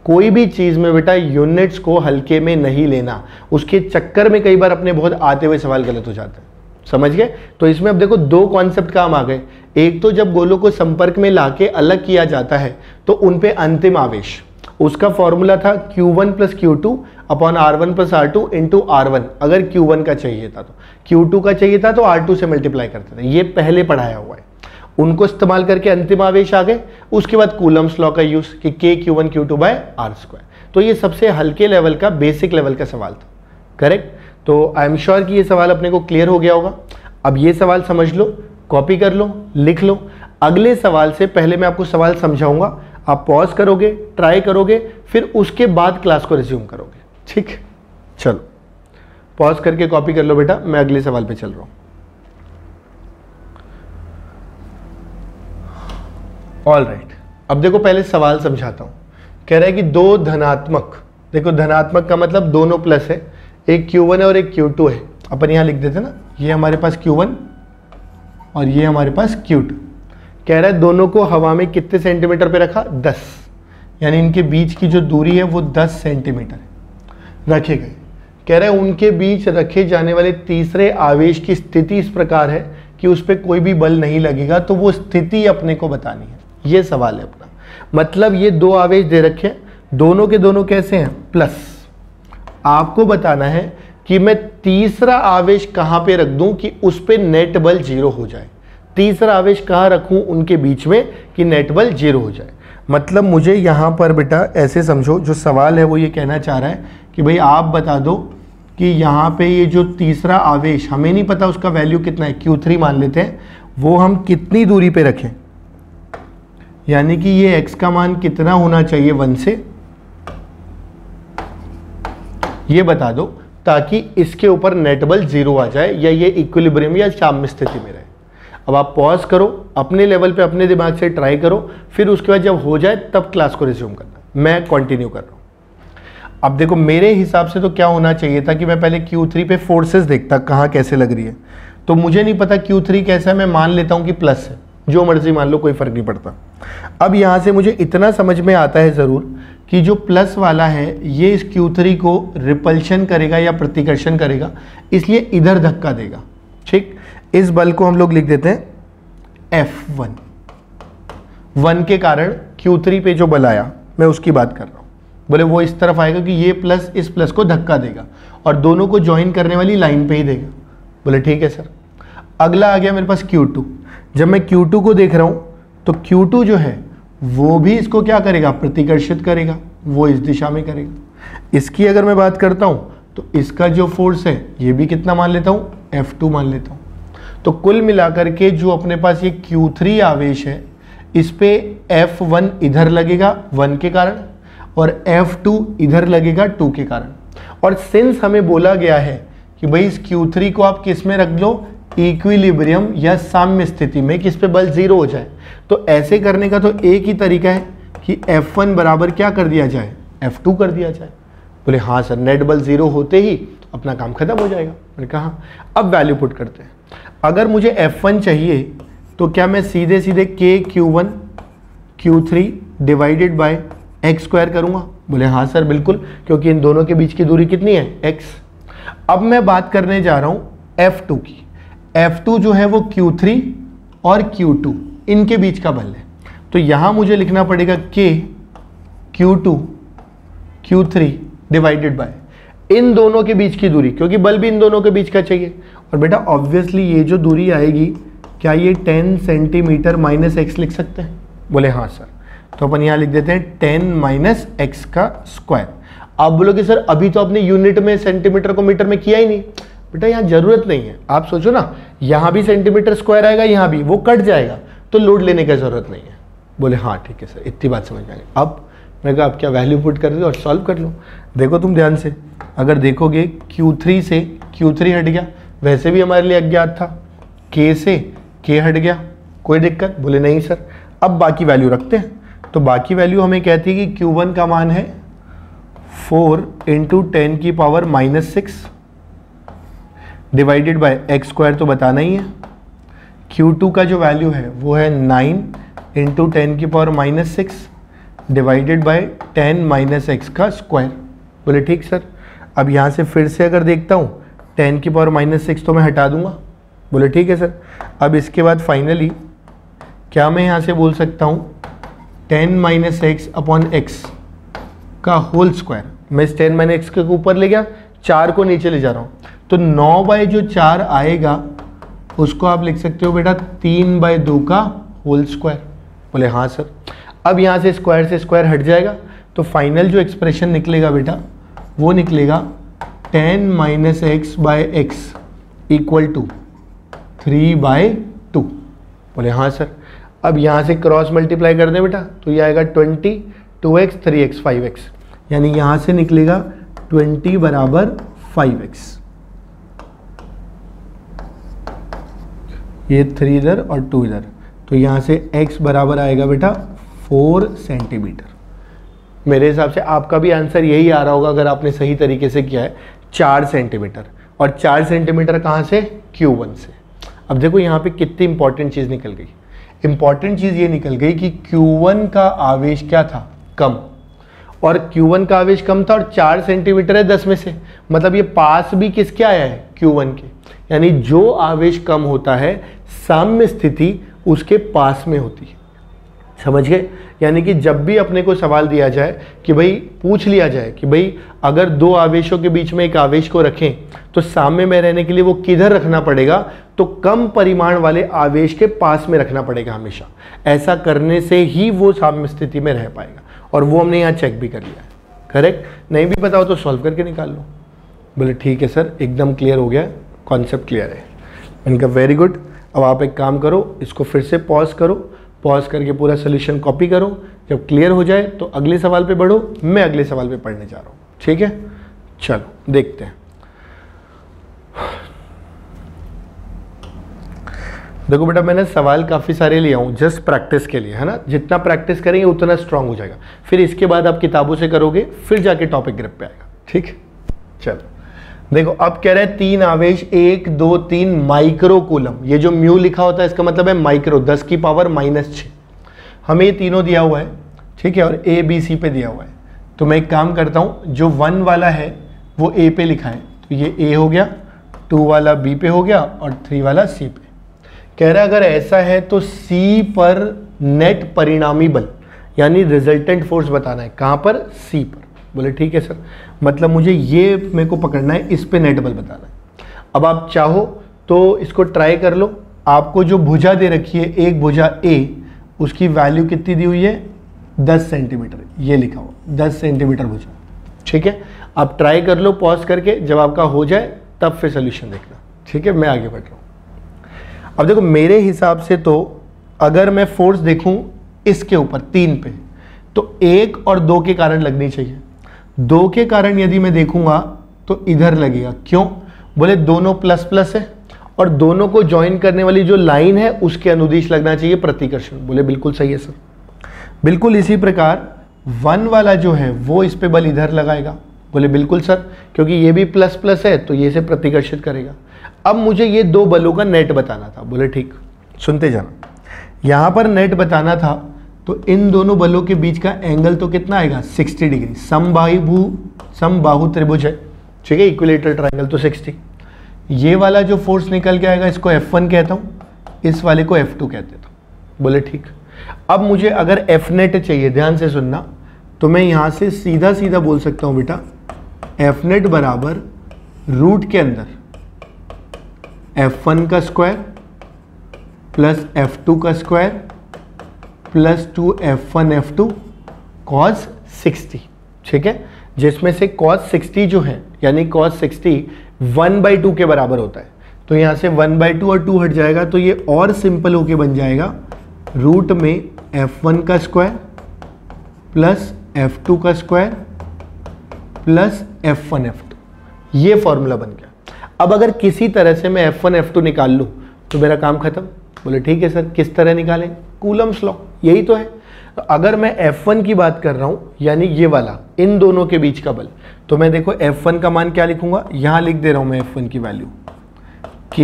कोई भी चीज़ में बेटा यूनिट्स को हल्के में नहीं लेना, उसके चक्कर में कई बार अपने बहुत आते हुए सवाल गलत हो जाते हैं, समझ गए। तो इसमें अब देखो दो कॉन्सेप्ट काम आ गए। एक तो जब गोलों को संपर्क में लाके अलग किया जाता है तो उन पे अंतिम आवेश, उसका फॉर्मूला था Q1 + Q2 upon R1 + R2 into R1। अगर Q1 का चाहिए था तो Q2 का चाहिए था तो R2 से मल्टीप्लाई करते थे, ये पहले पढ़ाया हुआ है। उनको इस्तेमाल करके अंतिम आवेश आ गए। उसके बाद कूलम्स लॉ का यूज कि K Q1 Q2 by R²। तो ये सबसे हल्के लेवल का बेसिक लेवल का सवाल था, करेक्ट। तो आई एम श्योर कि ये सवाल अपने को क्लियर हो गया होगा। अब ये सवाल समझ लो, कॉपी कर लो, लिख लो। अगले सवाल से पहले मैं आपको सवाल समझाऊंगा, आप पॉज करोगे, ट्राई करोगे, फिर उसके बाद क्लास को रिज्यूम करोगे, ठीक। चलो पॉज करके कॉपी कर लो बेटा, मैं अगले सवाल पे चल रहा हूं। ऑल राइट, अब देखो पहले सवाल समझाता हूं। कह रहा है कि दो धनात्मक, देखो धनात्मक का मतलब दोनों प्लस है, एक Q1 है और एक Q2 है। अपन यहां लिख देते ना, ये हमारे पास Q1 और ये हमारे पास Q2। कह रहा है दोनों को हवा में कितने सेंटीमीटर पे रखा 10, यानी इनके बीच की जो दूरी है वो 10 सेंटीमीटर रखे गए। कह रहा है उनके बीच रखे जाने वाले तीसरे आवेश की स्थिति इस प्रकार है कि उस पर कोई भी बल नहीं लगेगा, तो वो स्थिति अपने को बतानी है। ये सवाल है अपना, मतलब ये दो आवेश दे रखे हैं, दोनों के दोनों कैसे हैं प्लस। आपको बताना है कि मैं तीसरा आवेश कहां पे रख दूं कि उस पे नेट बल 0 हो जाए। तीसरा आवेश कहां रखूं उनके बीच में कि नेट बल 0 हो जाए। मतलब मुझे यहां पर बेटा ऐसे समझो, जो सवाल है वो ये कहना चाह रहा है कि भाई आप बता दो कि यहाँ पे ये जो तीसरा आवेश, हमें नहीं पता उसका वैल्यू कितना है, Q3 मान लेते हैं, वो हम कितनी दूरी पे रखें, यानी कि ये x का मान कितना होना चाहिए 1 से, ये बता दो, ताकि इसके ऊपर नेट बल 0 आ जाए या ये इक्विलिब्रियम या साम्य स्थिति में रहे। अब आप पॉज करो, अपने लेवल पे अपने दिमाग से ट्राई करो, फिर उसके बाद जब हो जाए तब क्लास को रिज्यूम करना। मैं कंटिन्यू कर रहा हूं। अब देखो मेरे हिसाब से तो क्या होना चाहिए था कि मैं पहले Q3 पे फोर्सेस देखता कहाँ कैसे लग रही है। तो मुझे नहीं पता Q3 कैसा है, मैं मान लेता हूँ कि प्लस है, जो मर्जी मान लो, कोई फर्क नहीं पड़ता। अब यहाँ से मुझे इतना समझ में आता है ज़रूर कि जो प्लस वाला है ये इस Q3 को रिपल्शन करेगा या प्रतिकर्षण करेगा, इसलिए इधर धक्का देगा, ठीक। इस बल को हम लोग लिख देते हैं F1। 1 के कारण Q3 पे जो बल आया मैं उसकी बात कर रहा हूँ। बोले वो इस तरफ आएगा कि ये प्लस इस प्लस को धक्का देगा और दोनों को ज्वाइन करने वाली लाइन पे ही देगा। बोले ठीक है सर। अगला आ गया मेरे पास Q2। जब मैं Q2 को देख रहा हूँ तो Q2 जो है वो भी इसको क्या करेगा, प्रतिकर्षित करेगा, वो इस दिशा में करेगा। इसकी अगर मैं बात करता हूँ तो इसका जो फोर्स है ये भी कितना मान लेता हूँ, F2 मान लेता हूँ। तो कुल मिलाकर के जो अपने पास ये Q3 आवेश है इस पे F1 इधर लगेगा 1 के कारण और F2 इधर लगेगा 2 के कारण। और सिंस हमें बोला गया है कि भाई इस Q3 को आप किस में रख दो, इक्विलिब्रियम या साम्य स्थिति में, किस पे बल 0 हो जाए। तो ऐसे करने का तो एक ही तरीका है कि F1 बराबर क्या कर दिया जाए, F2 कर दिया जाए। बोले हाँ सर, नेट बल 0 होते ही अपना काम खत्म हो जाएगा। मैंने कहा अब वैल्यू पुट करते हैं। अगर मुझे F1 चाहिए तो क्या मैं सीधे सीधे K Q1 Q3 divided by x² करूंगा। बोले हाँ सर बिल्कुल, क्योंकि इन दोनों के बीच की दूरी कितनी है, x। अब मैं बात करने जा रहा हूं F2 की। F2 जो है वो Q3 और Q2 इनके बीच का बल है। तो यहां मुझे लिखना पड़ेगा K Q2 Q3 divided by इन दोनों के बीच की दूरी, क्योंकि बल भी इन दोनों के बीच का चाहिए। और बेटा ऑब्वियसली ये जो दूरी आएगी, क्या ये 10 सेंटीमीटर माइनस एक्स लिख सकते हैं? बोले हाँ सर। तो अपन यहाँ लिख देते हैं 10 माइनस एक्स का स्क्वायर। आप बोलोगे सर अभी तो आपने यूनिट में सेंटीमीटर को मीटर में किया ही नहीं। बेटा यहाँ जरूरत नहीं है, आप सोचो ना, यहाँ भी सेंटीमीटर स्क्वायर आएगा, यहाँ भी, वो कट जाएगा, तो लोड लेने की जरूरत नहीं है। बोले हाँ ठीक है सर, इतनी बात समझ में आ गई। अब मैं कहा आप क्या वैल्यू पुट कर दो और सॉल्व कर लो। देखो तुम ध्यान से, अगर देखोगे Q3 से Q3 हट गया, वैसे भी हमारे लिए अज्ञात था, K से K हट गया, कोई दिक्कत? बोले नहीं सर। अब बाकी वैल्यू रखते हैं, तो बाकी वैल्यू हमें कहती है कि Q1 का मान है 4 इंटू 10 की power -6 divided by x square, तो बताना ही है। Q2 का जो वैल्यू है वो है 9 इंटू 10 की power -6 divided by 10 minus x का स्क्वायर। बोले ठीक सर। अब यहाँ से फिर से अगर देखता हूँ 10 की पावर -6 तो मैं हटा दूंगा। बोले ठीक है सर। अब इसके बाद फाइनली क्या मैं यहाँ से बोल सकता हूँ 10 माइनस एक्स अपॉन एक्स का होल स्क्वायर। मैं इस 10 माइनस एक्स के ऊपर ले गया, 4 को नीचे ले जा रहा हूँ, तो 9 बाय जो 4 आएगा उसको आप लिख सकते हो बेटा 3 बाय 2 का होल स्क्वायर। बोले हाँ सर। अब यहाँ से स्क्वायर हट जाएगा, तो फाइनल जो एक्सप्रेशन निकलेगा बेटा वो निकलेगा 10 minus x by x equal to 3 by 2। बोले हाँ सर। अब यहाँ से क्रॉस मल्टीप्लाई कर दें बेटा, तो ये आएगा 20, 2x, 3x, 5x, यानी यहाँ से निकलेगा 20 बराबर 5x। ये 3 इधर और 2 इधर, तो यहाँ से x बराबर आएगा बेटा 4 सेंटीमीटर। मेरे हिसाब से आपका भी आंसर यही आ रहा होगा अगर आपने सही तरीके से किया है, 4 सेंटीमीटर। और 4 सेंटीमीटर कहाँ से? Q1 से। अब देखो यहाँ पे कितनी इंपॉर्टेंट चीज़ निकल गई। इंपॉर्टेंट चीज़ ये निकल गई कि Q1 का आवेश क्या था? कम। और Q1 का आवेश कम था और 4 सेंटीमीटर है 10 में से, मतलब ये पास भी किसके आया है? Q1 के। यानी जो आवेश कम होता है साम्य स्थिति उसके पास में होती है। समझ गए? यानी कि जब भी अपने को सवाल दिया जाए कि भाई, पूछ लिया जाए कि भाई अगर दो आवेशों के बीच में एक आवेश को रखें तो साम्य में रहने के लिए वो किधर रखना पड़ेगा? तो कम परिमाण वाले आवेश के पास में रखना पड़ेगा हमेशा। ऐसा करने से ही वो साम्य स्थिति में रह पाएगा, और वो हमने यहाँ चेक भी कर लिया है। करेक्ट? नहीं भी पता हो तो सॉल्व करके निकाल लो। बोले ठीक है सर, एकदम क्लियर हो गया, कॉन्सेप्ट क्लियर है। मैंने कहा वेरी गुड। अब आप एक काम करो, इसको फिर से पॉज करो, पॉज करके पूरा सोल्यूशन कॉपी करो। जब क्लियर हो जाए तो अगले सवाल पे बढ़ो, मैं अगले सवाल पे पढ़ने जा रहा हूँ। ठीक है, चलो देखते हैं। देखो बेटा, मैंने सवाल काफ़ी सारे लिए हूँ जस्ट प्रैक्टिस के लिए, है ना। जितना प्रैक्टिस करेंगे उतना स्ट्रांग हो जाएगा। फिर इसके बाद आप किताबों से करोगे, फिर जाके टॉपिक ग्रिप पे आएगा। ठीक, चलो देखो। अब कह रहे हैं 3 आवेश 1, 2, 3 माइक्रो कूलम। ये जो म्यू लिखा होता है इसका मतलब है माइक्रो, 10 की पावर -6। हमें ये तीनों दिया हुआ है, ठीक है, और ए बी सी पे दिया हुआ है। तो मैं एक काम करता हूँ, जो 1 वाला है वो ए पे लिखा है, तो ये ए हो गया, 2 वाला बी पे हो गया और 3 वाला सी पे। कह रहा है अगर ऐसा है तो सी पर नेट परिणामी बल यानी रिजल्टेंट फोर्स बताना है। कहाँ पर? सी पर। बोले ठीक है सर, मतलब मुझे ये मेरे को पकड़ना है, इस पे नेट बल बताना है। अब आप चाहो तो इसको ट्राई कर लो। आपको जो भुजा दे रखी है, एक भुजा ए, उसकी वैल्यू कितनी दी हुई है? 10 सेंटीमीटर, ये लिखा हुआ 10 सेंटीमीटर भुजा। ठीक है, आप ट्राई कर लो पॉज करके, जब आपका हो जाए तब फिर सोल्यूशन देखना। ठीक है, मैं आगे बढ़ रहा हूँ। अब देखो मेरे हिसाब से तो अगर मैं फोर्स देखूं इसके ऊपर 3 पे, तो 1 और 2 के कारण लगनी चाहिए। 2 के कारण यदि मैं देखूंगा तो इधर लगेगा। क्यों? बोले दोनों प्लस प्लस है और दोनों को ज्वाइन करने वाली जो लाइन है उसके अनुदिश लगना चाहिए प्रतिकर्षण। बोले बिल्कुल सही है सर। बिल्कुल इसी प्रकार 1 वाला जो है वो इस पे बल इधर लगाएगा। बोले बिल्कुल सर, क्योंकि ये भी प्लस प्लस है तो ये से प्रतिकर्षित करेगा। अब मुझे ये 2 बलों का नेट बताना था। बोले ठीक, सुनते जाना। यहाँ पर नेट बताना था तो इन दोनों बलों के बीच का एंगल तो कितना आएगा? 60 डिग्री। समबाहु त्रिभुज है, ठीक है, इक्विलेटरल ट्रायंगल, तो 60। ये वाला जो फोर्स निकल के आएगा इसको F1 कहता हूँ, इस वाले को F2 कहते था। बोले ठीक। अब मुझे अगर F नेट चाहिए, ध्यान से सुनना, तो मैं यहाँ से सीधा सीधा बोल सकता हूँ बेटा F नेट बराबर रूट के अंदर F1 का स्क्वायर प्लस F2 का square plus 2F1 F2 cos 60, ठीक है, जिसमें से cos 60 जो है यानी cos 60 1/2 के बराबर होता है, तो यहाँ से 1/2 और 2 हट जाएगा, तो ये और सिंपल होके बन जाएगा रूट में F1 का स्क्वायर प्लस F2 का स्क्वायर प्लस F1 F2, ये फॉर्मूला बन गया। अब अगर किसी तरह से मैं F1 F2 निकाल लूँ तो मेरा काम खत्म। बोले ठीक है सर, किस तरह निकालें? कूलम्स लॉ, यही तो है। तो अगर मैं F1 की बात कर रहा हूँ यानी ये वाला, इन दोनों के बीच का बल, तो मैं देखो F1 का मान क्या लिखूंगा, यहाँ लिख दे रहा हूँ मैं F1 की वैल्यू K,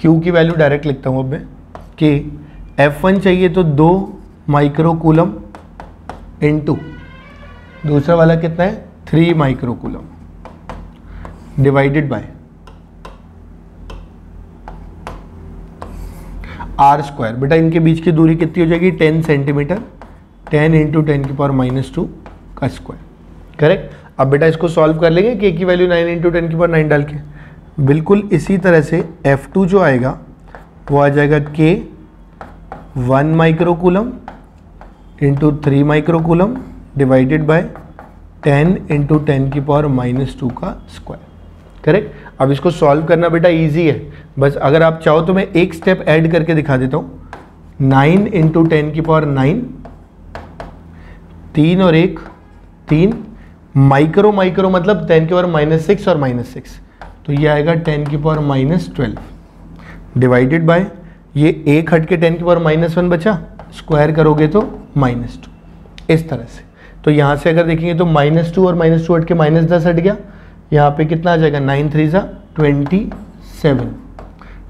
Q की वैल्यू डायरेक्ट लिखता हूँ अब मैं K, F1 चाहिए तो 2 माइक्रो कूलम इनटू दूसरा वाला कितना है 3 micro coulomb divided by r square. बेटा इनके बीच की दूरी कितनी हो जाएगी 10 सेंटीमीटर, 10 इंटू 10⁻⁻² का स्क्वायर, करेक्ट। अब बेटा इसको सॉल्व कर लेंगे के की वैल्यू 9 इंटू 10⁻⁹ डाल के, बिल्कुल इसी तरह से F2 जो आएगा वो आ जाएगा K 1 micro coulomb into 3 micro coulomb divided bye 10 into 10⁻⁻² का स्क्वायर, करेक्ट। अब इसको सॉल्व करना बेटा इजी है, बस अगर आप चाहो तो मैं एक स्टेप ऐड करके दिखा देता हूँ। 9 इंटू 10⁹, 3 और 1 3, माइक्रो माइक्रो मतलब 10⁻⁻6 और -6, तो ये आएगा 10⁻12 डिवाइडेड बाय ये एक हट के 10⁻1 बचा, स्क्वायर करोगे तो -2, इस तरह से। तो यहाँ से अगर देखेंगे तो -2 और -2 हट के -10 हट गया, यहाँ पे कितना आ जाएगा 9 3 जा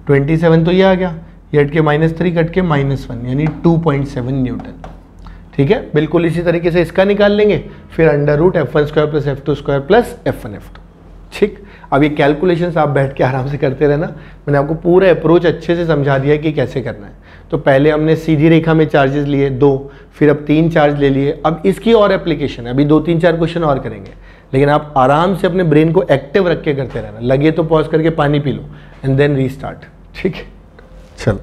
27 तो ये आ गया, ये हट के -3 कट के -1 यानी 2.7 न्यूटन, ठीक है। बिल्कुल इसी तरीके से इसका निकाल लेंगे, फिर √F1² plus F2² plus F1 F2, ठीक। अब ये कैलकुलेशंस आप बैठ के आराम से करते रहना, मैंने आपको पूरा अप्रोच अच्छे से समझा दिया कि कैसे करना है। तो पहले हमने सीधी रेखा में चार्जेस लिए 2, फिर अब 3 चार्ज ले लिए, अब इसकी और एप्लीकेशन है, अभी 2 3 4 क्वेश्चन और करेंगे, लेकिन आप आराम से अपने ब्रेन को एक्टिव रख के करते रहना, लगे तो पॉज करके पानी पी लो एंड देन रीस्टार्ट, ठीक है। चलो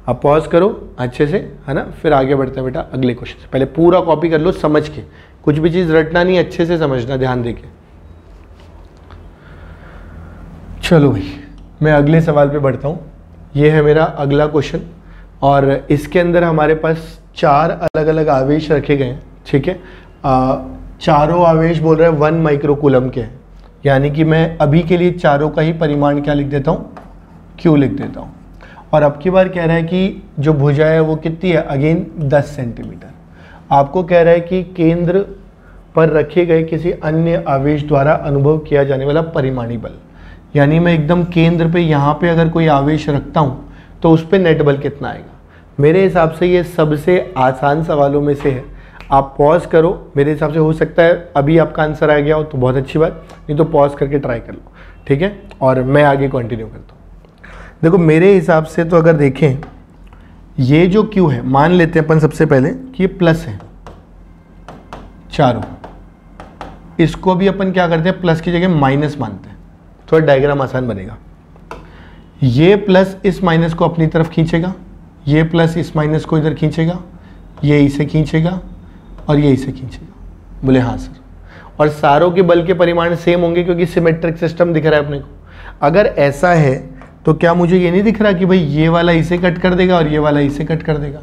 आप पॉज करो अच्छे से, है ना, फिर आगे बढ़ते हैं बेटा अगले क्वेश्चन से। पहले पूरा कॉपी कर लो समझ के, कुछ भी चीज़ रटना नहीं, अच्छे से समझना ध्यान देके। चलो भाई मैं अगले सवाल पे बढ़ता हूँ। ये है मेरा अगला क्वेश्चन और इसके अंदर हमारे पास 4 अलग अलग आवेश रखे गए हैं, ठीक है। चारों आवेश बोल रहे हैं 1 माइक्रो कूलम के हैं, यानी कि मैं अभी के लिए चारों का ही परिमाण क्या लिख देता हूँ, Q लिख देता हूँ। और अब की बार कह रहा है कि जो भुजा है वो कितनी है, अगेन 10 सेंटीमीटर। आपको कह रहा है कि केंद्र पर रखे गए किसी अन्य आवेश द्वारा अनुभव किया जाने वाला परिमाणी बल, यानी मैं एकदम केंद्र पे यहाँ पे अगर कोई आवेश रखता हूँ तो उस पर नेट बल कितना आएगा। मेरे हिसाब से ये सबसे आसान सवालों में से है। आप पॉज करो, मेरे हिसाब से हो सकता है अभी आपका आंसर आ गया हो तो बहुत अच्छी बात, नहीं तो पॉज करके ट्राई कर लो, ठीक है, और मैं आगे कंटिन्यू करता हूँ। देखो मेरे हिसाब से तो अगर देखें ये जो Q है, मान लेते हैं अपन सबसे पहले कि ये प्लस है चारों, इसको भी अपन क्या करते हैं प्लस की जगह माइनस मानते हैं, थोड़ा डायग्राम आसान बनेगा। ये प्लस इस माइनस को अपनी तरफ खींचेगा, ये प्लस इस माइनस को इधर खींचेगा, ये इसे खींचेगा और ये इसे खींचेगा। बोले हाँ सर, और सारों के बल के परिमाण सेम होंगे क्योंकि सिमेट्रिक सिस्टम दिख रहा है अपने को। अगर ऐसा है तो क्या मुझे ये नहीं दिख रहा कि भाई ये वाला इसे कट कर देगा और ये वाला इसे कट कर देगा।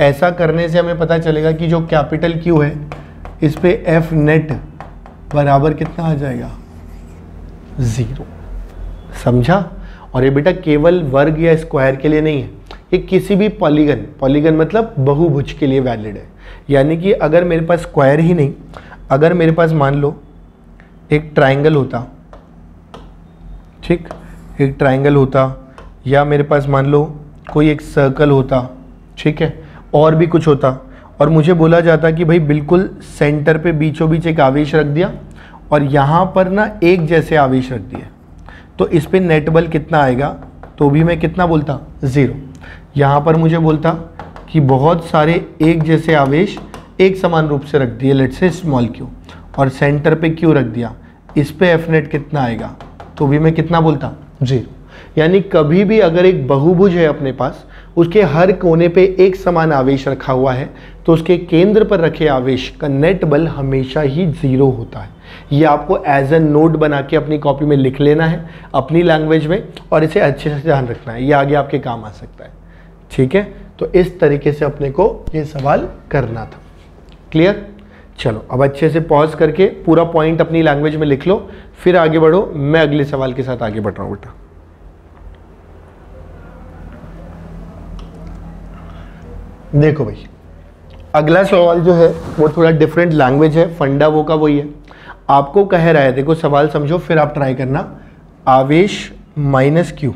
ऐसा करने से हमें पता चलेगा कि जो कैपिटल Q है इस पे F नेट बराबर कितना आ जाएगा, 0। समझा। और ये बेटा केवल वर्ग या स्क्वायर के लिए नहीं है, ये किसी भी पॉलीगन मतलब बहुभुज के लिए वैलिड है। यानी कि अगर मेरे पास स्क्वायर ही नहीं, अगर मेरे पास मान लो एक ट्राइंगल होता, ठीक, एक ट्राइंगल होता, या मेरे पास मान लो कोई एक सर्कल होता, ठीक है, और भी कुछ होता, और मुझे बोला जाता कि भाई बिल्कुल सेंटर पे बीचों बीच एक आवेश रख दिया और यहाँ पर ना एक जैसे आवेश रख दिए, तो इस पे नेट बल कितना आएगा, तो भी मैं कितना बोलता, 0। यहाँ पर मुझे बोलता कि बहुत सारे एक जैसे आवेश एक समान रूप से रख दिए, लेट्स से स्मॉल q, और सेंटर पे q रख दिया, इस पे F नेट कितना आएगा, तो भी मैं कितना बोलता, 0। यानी कभी भी अगर एक बहुभुज है अपने पास, उसके हर कोने पे एक समान आवेश रखा हुआ है, तो उसके केंद्र पर रखे आवेश का नेट बल हमेशा ही 0 होता है। ये आपको एज ए नोट बना के अपनी कॉपी में लिख लेना है अपनी लैंग्वेज में, और इसे अच्छे से ध्यान रखना है, ये आगे आपके काम आ सकता है। ठीक है, तो इस तरीके से अपने को ये सवाल करना था। क्लियर? चलो अब अच्छे से पॉज करके पूरा पॉइंट अपनी लैंग्वेज में लिख लो, फिर आगे बढ़ो। मैं अगले सवाल के साथ आगे बढ़ रहा हूँ बेटा। देखो भाई, अगला सवाल जो है वो थोड़ा डिफरेंट लैंग्वेज है, फंडा वो का वही है। आपको कह रहा है, देखो सवाल समझो फिर आप ट्राई करना। आवेश माइनस क्यू,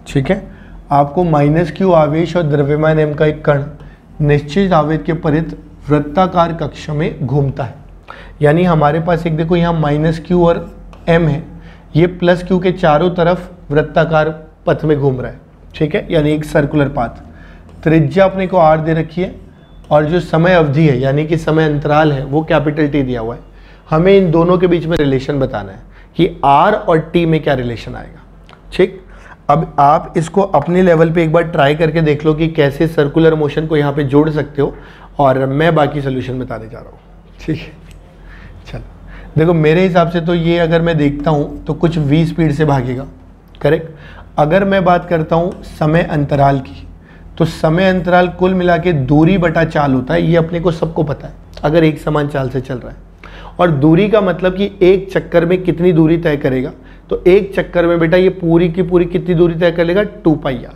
ठीक है, आपको माइनस क्यू आवेश और द्रव्यमान m का एक कण निश्चित आवेश के परित वृत्ताकार कक्ष में घूमता है। यानी हमारे पास एक देखो यहाँ माइनस क्यू और m है, ये प्लस क्यू के चारों तरफ वृत्ताकार पथ में घूम रहा है। ठीक है, यानी एक सर्कुलर पाथ। त्रिज्या अपने को r दे रखी है, और जो समय अवधि है यानी कि समय अंतराल है वो कैपिटल T दिया हुआ है। हमें इन दोनों के बीच में रिलेशन बताना है कि r और t में क्या रिलेशन आएगा। ठीक, अब आप इसको अपने लेवल पे एक बार ट्राई करके देख लो कि कैसे सर्कुलर मोशन को यहाँ पे जोड़ सकते हो, और मैं बाकी सोल्यूशन बताने जा रहा हूँ। ठीक है, चलो देखो मेरे हिसाब से तो ये अगर मैं देखता हूँ तो कुछ v स्पीड से भागेगा, करेक्ट। अगर मैं बात करता हूँ समय अंतराल की, तो समय अंतराल कुल मिला के दूरी बटा चाल होता है, ये अपने को सबको पता है अगर एक समान चाल से चल रहा है। और दूरी का मतलब कि एक चक्कर में कितनी दूरी तय करेगा, तो एक चक्कर में बेटा ये पूरी की पूरी कितनी दूरी तय कर लेगा, 2πr।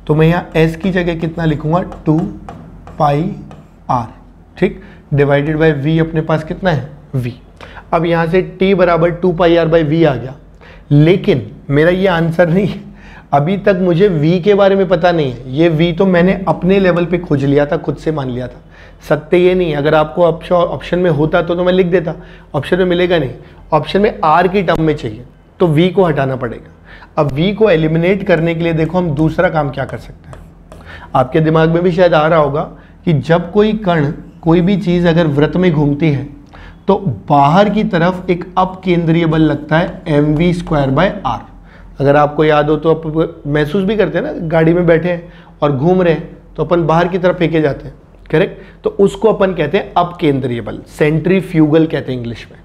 तो मैं यहाँ s की जगह कितना लिखूंगा, 2πr। ठीक, डिवाइडेड बाय v अपने पास कितना है, v। अब यहाँ से t बराबर 2πr/v आ गया, लेकिन मेरा ये आंसर नहीं है। अभी तक मुझे v के बारे में पता नहीं है, ये v तो मैंने अपने लेवल पे खोज लिया था, खुद से मान लिया था। सत्य ये नहीं, अगर आपको ऑप्शन में होता तो मैं लिख देता, ऑप्शन में मिलेगा नहीं। ऑप्शन में r की टर्म में चाहिए, तो v को हटाना पड़ेगा। अब v को एलिमिनेट करने के लिए देखो हम दूसरा काम क्या कर सकते हैं। आपके दिमाग में भी शायद आ रहा होगा कि जब कोई कण, कोई भी चीज़ अगर वृत्त में घूमती है तो बाहर की तरफ एक अपकेंद्रीय बल लगता है mv²/r। अगर आपको याद हो तो आप महसूस भी करते हैं ना, गाड़ी में बैठे हैं और घूम रहे हैं तो अपन बाहर की तरफ फेंके जाते हैं, करेक्ट। तो उसको अपन कहते हैं अपकेंद्रीय बल, सेंट्रीफ्यूगल कहते हैं इंग्लिश में।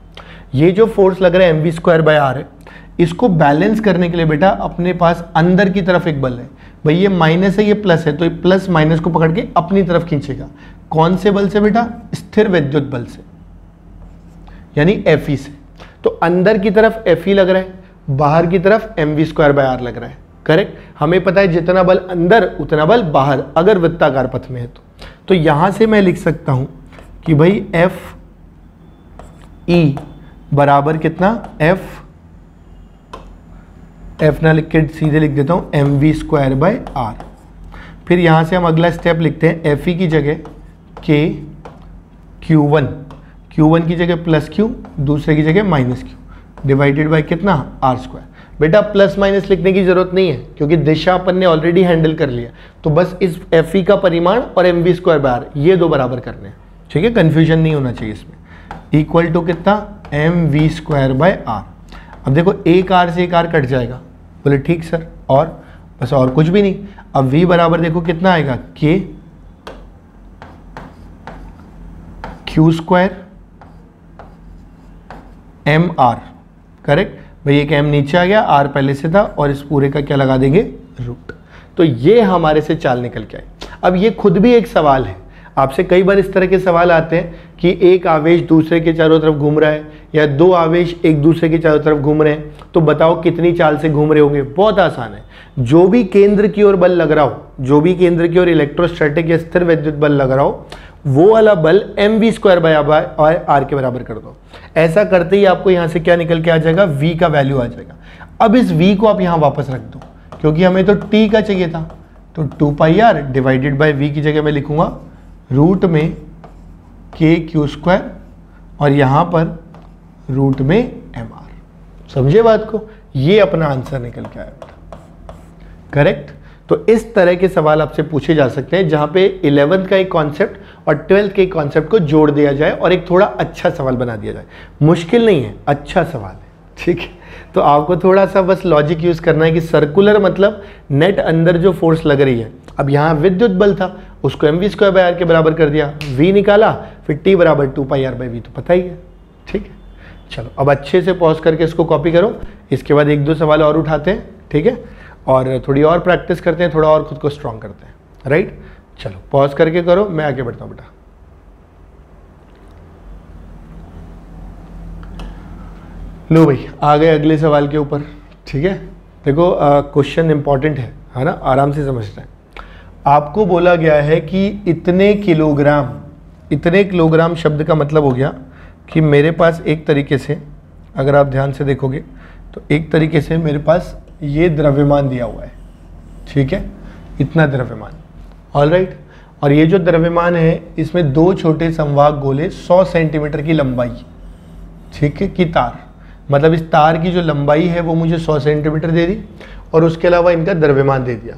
ये जो फोर्स लग रहा है mv²/r है, इसको बैलेंस करने के लिए बेटा अपने पास अंदर की तरफ एक बल है। भाई ये माइनस है, ये प्लस है, तो ये प्लस माइनस को पकड़ के अपनी तरफ खींचेगा। कौन से बल से बेटा, स्थिर विद्युत बल से, यानी Fe से। तो अंदर की तरफ Fe लग रहा है, बाहर की तरफ mv²/r लग रहा है, करेक्ट। हमें पता है जितना बल अंदर उतना बल बाहर, अगर वृत्ताकार पथ में है तो यहां से मैं लिख सकता हूं कि भाई Fe बराबर कितना, F ना लिख के सीधे लिख देता हूं mv²/r। फिर यहां से हम अगला स्टेप लिखते हैं, Fe की जगह k q1 की जगह प्लस q, दूसरे की जगह माइनस q, डिवाइडेड बाय कितना, r²। बेटा प्लस माइनस लिखने की जरूरत नहीं है क्योंकि दिशा अपन ने ऑलरेडी हैंडल कर लिया। तो बस इस Fe का परिमाण और mv²/r ये दो बराबर करने हैं, ठीक है, कंफ्यूजन नहीं होना चाहिए इसमें। इक्वल टू कितना, mv²/r। अब देखो एक r से एक r कट जाएगा, बोले ठीक सर, और बस और कुछ भी नहीं। अब v बराबर देखो कितना आएगा, k q² mr, करेक्ट। भाई एक m नीचे आ गया, r पहले से था, और इस पूरे का क्या लगा देंगे, रूट। तो ये हमारे से चाल निकल के आई। अब ये खुद भी एक सवाल है, आपसे कई बार इस तरह के सवाल आते हैं कि एक आवेश दूसरे के चारों तरफ घूम रहा है या दो आवेश एक दूसरे के चारों तरफ घूम रहे हैं, तो बताओ कितनी चाल से घूम रहे होंगे। बहुत आसान है, जो भी केंद्र की ओर बल लग रहा हो, जो भी केंद्र की ओर इलेक्ट्रोस्टैटिक या स्थिर विद्युत बल लग रहा हो, वो वाला बल mv²/r के बराबर कर दो। ऐसा करते ही आपको यहां से क्या निकल के आ जाएगा, v का वैल्यू आ जाएगा। अब इस v को आप यहां वापस रख दो, क्योंकि हमें तो t का चाहिए था, तो 2πr डिवाइडेड बाय v की जगह मैं लिखूंगा रूट में kq² और यहां पर रूट में mr। समझे बात को, ये अपना आंसर निकल के आया, करेक्ट। तो इस तरह के सवाल आपसे पूछे जा सकते हैं जहां पे 11th का एक कॉन्सेप्ट और 12th के कॉन्सेप्ट को जोड़ दिया जाए और एक थोड़ा अच्छा सवाल बना दिया जाए। मुश्किल नहीं है, अच्छा सवाल है, ठीक है। तो आपको थोड़ा सा बस लॉजिक यूज करना है कि सर्कुलर मतलब नेट अंदर जो फोर्स लग रही है। अब यहाँ विद्युत बल था, उसको mv²/r के बराबर कर दिया, v निकाला, फिर t बराबर 2πr/v, तो पता ही है। ठीक है, चलो अब अच्छे से पॉज करके इसको कॉपी करो, इसके बाद एक दो सवाल और उठाते हैं। ठीक है, और थोड़ी और प्रैक्टिस करते हैं, थोड़ा और खुद को स्ट्रांग करते हैं। राइट, चलो पॉज करके करो, मैं आगे बढ़ता हूँ बेटा। लो भाई, आ गए अगले सवाल के ऊपर। ठीक है, देखो क्वेश्चन इंपॉर्टेंट है ना, आराम से समझते हैं। आपको बोला गया है कि इतने किलोग्राम शब्द का मतलब हो गया कि मेरे पास एक तरीके से, अगर आप ध्यान से देखोगे तो एक तरीके से मेरे पास ये द्रव्यमान दिया हुआ है। ठीक है, इतना द्रव्यमान, ऑलराइट। और ये जो द्रव्यमान है इसमें दो छोटे संवाहक गोले 100 सेंटीमीटर की लंबाई, ठीक है, की तार, मतलब इस तार की जो लंबाई है वो मुझे 100 सेंटीमीटर दे दी और उसके अलावा इनका द्रव्यमान दे दिया।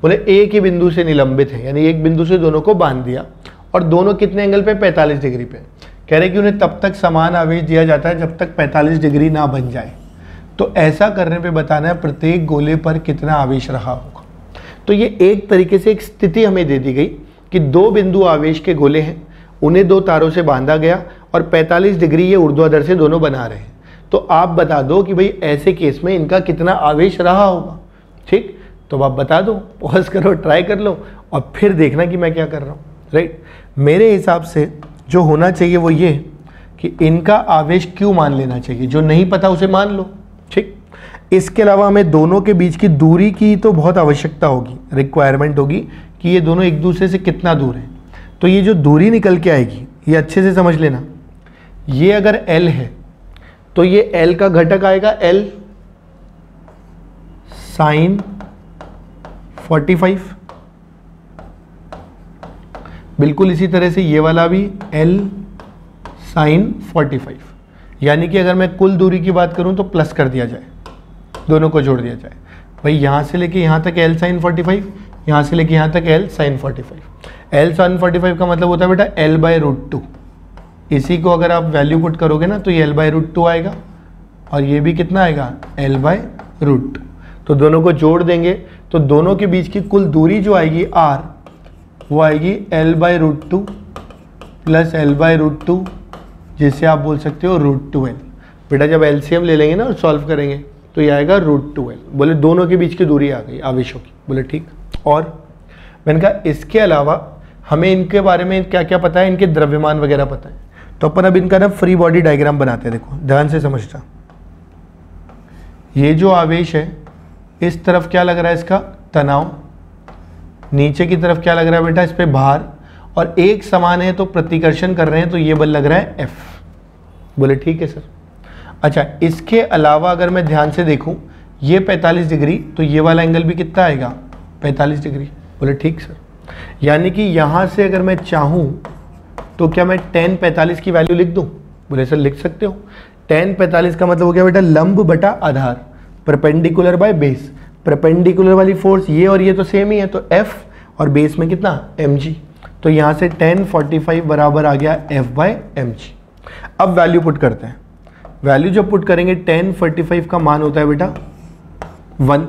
बोले एक ही बिंदु से निलंबित है, यानी एक बिंदु से दोनों को बांध दिया और दोनों कितने एंगल पे, 45 डिग्री पे। कह रहे कि उन्हें तब तक समान आवेश दिया जाता है जब तक 45 डिग्री ना बन जाए। तो ऐसा करने पे बताना है प्रत्येक गोले पर कितना आवेश रहा होगा। तो ये एक तरीके से एक स्थिति हमें दे दी गई कि दो बिंदु आवेश के गोले हैं, उन्हें दो तारों से बांधा गया और 45 डिग्री ये ऊर्ध्वाधर से दोनों बना रहे हैं। तो आप बता दो कि भाई ऐसे केस में इनका कितना आवेश रहा होगा। ठीक, तो आप बता दो, पॉज करो, ट्राई कर लो और फिर देखना कि मैं क्या कर रहा हूँ। राइट, मेरे हिसाब से जो होना चाहिए वो ये कि इनका आवेश क्यों मान लेना चाहिए, जो नहीं पता उसे मान लो। ठीक, इसके अलावा हमें दोनों के बीच की दूरी की तो बहुत आवश्यकता होगी, रिक्वायरमेंट होगी कि ये दोनों एक दूसरे से कितना दूर है। तो ये जो दूरी निकल के आएगी ये अच्छे से समझ लेना, ये अगर L है तो ये L का घटक आएगा L साइन 45, बिल्कुल इसी तरह से ये वाला भी L साइन 45। यानी कि अगर मैं कुल दूरी की बात करूं तो प्लस कर दिया जाए, दोनों को जोड़ दिया जाए। भाई यहाँ से लेके यहाँ तक L साइन 45, यहाँ से लेके यहाँ तक L साइन 45। L साइन 45 का मतलब होता है बेटा L/√2। इसी को अगर आप वैल्यू पुट करोगे ना तो ये L/√2 आएगा और ये भी कितना आएगा, L/√2। तो दोनों को जोड़ देंगे तो दोनों के बीच की कुल दूरी जो आएगी R, वो आएगी L/√2 प्लस L/√2, जिसे आप बोल सकते हो √2L। बेटा जब LCM ले लेंगे ना और सॉल्व करेंगे तो ये आएगा √2L। बोले दोनों के बीच की दूरी आ गई आवेशों की। बोले ठीक, और मैंने कहा इसके अलावा हमें इनके बारे में क्या क्या पता है, इनके द्रव्यमान वगैरह पता है। तो अपन अब इनका ना फ्री बॉडी डायग्राम बनाते हैं। देखो ध्यान से समझना, ये जो आवेश है इस तरफ क्या लग रहा है, इसका तनाव, नीचे की तरफ क्या लग रहा है बेटा, इस पे भार, और एक समान है तो प्रतिकर्षण कर रहे हैं तो ये बल लग रहा है F। बोले ठीक है सर। अच्छा, इसके अलावा अगर मैं ध्यान से देखूं ये 45 डिग्री, तो ये वाला एंगल भी कितना आएगा, 45 डिग्री। बोले ठीक सर। यानी कि यहाँ से अगर मैं चाहूँ तो क्या मैं tan 45 की वैल्यू लिख दूँ? बोले सर लिख सकते हो। tan 45 का मतलब हो गया बेटा लंब बटा आधार, परपेंडिकुलर बाय बेस। परपेंडिकुलर वाली फोर्स ये और ये तो सेम ही है, तो F और बेस में कितना, mg। तो यहाँ से tan 45 बराबर आ गया F/mg। अब वैल्यू पुट करते हैं। वैल्यू जब पुट करेंगे tan 45 का मान होता है बेटा 1।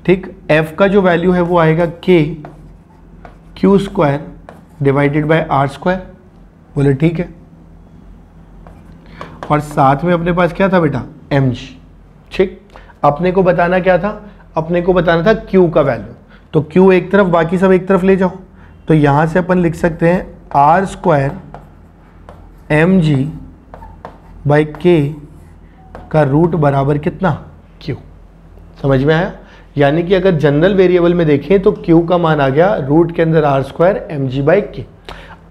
ठीक, F का जो वैल्यू है वो आएगा Q² डिवाइडेड बाय R²। बोले ठीक है, और साथ में अपने पास क्या था बेटा, mg। ठीक, अपने को बताना क्या था, अपने को बताना था Q का वैल्यू। तो Q एक तरफ, बाकी सब एक तरफ ले जाओ। तो यहां से अपन लिख सकते हैं R² mg बाई K का रूट बराबर कितना, Q। समझ में आया? यानी कि अगर जनरल वेरिएबल में देखें तो Q का मान आ गया रूट के अंदर R² mg बाई K।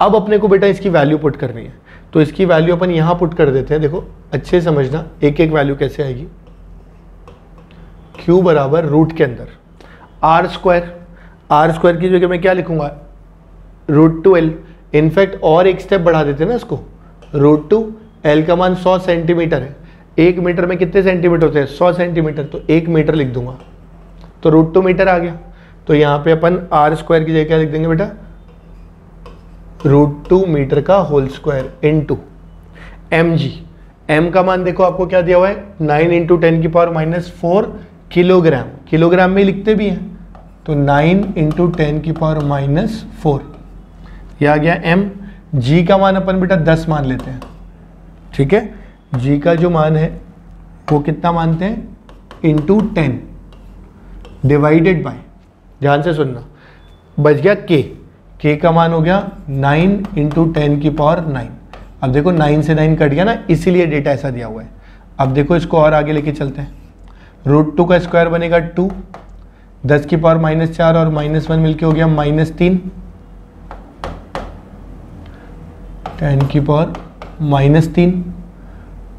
अब अपने को बेटा इसकी वैल्यू पुट करनी है, तो इसकी वैल्यू अपन यहां पुट कर देते हैं। देखो अच्छे समझना, एक एक वैल्यू कैसे आएगी। Q बराबर रूट के अंदर R² की जगह मैं क्या लिखूंगा, √2L। इनफैक्ट और एक स्टेप बढ़ा देते हैं ना इसको, √2, L का मान 100 सेंटीमीटर है। 1 मीटर में कितने सेंटीमीटर होते हैं, 100 सेंटीमीटर, तो 1 मीटर लिख दूंगा तो √2 मीटर आ गया। तो यहाँ पे अपन R² की जगह क्या लिख देंगे बेटा, √2 मीटर का whole square into mg। m का मान देखो आपको क्या दिया हुआ है, 9 इंटू 10 की पावर -4 किलोग्राम, किलोग्राम में लिखते भी हैं, तो 9 इंटू 10 की पावर -4, ये आ गया m। g का मान अपन बेटा 10 मान लेते हैं, ठीक है। g का जो मान है वो कितना मानते हैं, इंटू 10 डिवाइडेड बाय, ध्यान से सुनना, बच गया k का मान हो गया 9 इंटू 10 की पावर 9। अब देखो 9 से 9 कट गया ना, इसीलिए डेटा ऐसा दिया हुआ है। अब देखो इसको और आगे लेके चलते हैं, √2 का स्क्वायर बनेगा 2, 10 की पावर -4 और -1 मिलके हो गया -3, 10 की पावर -3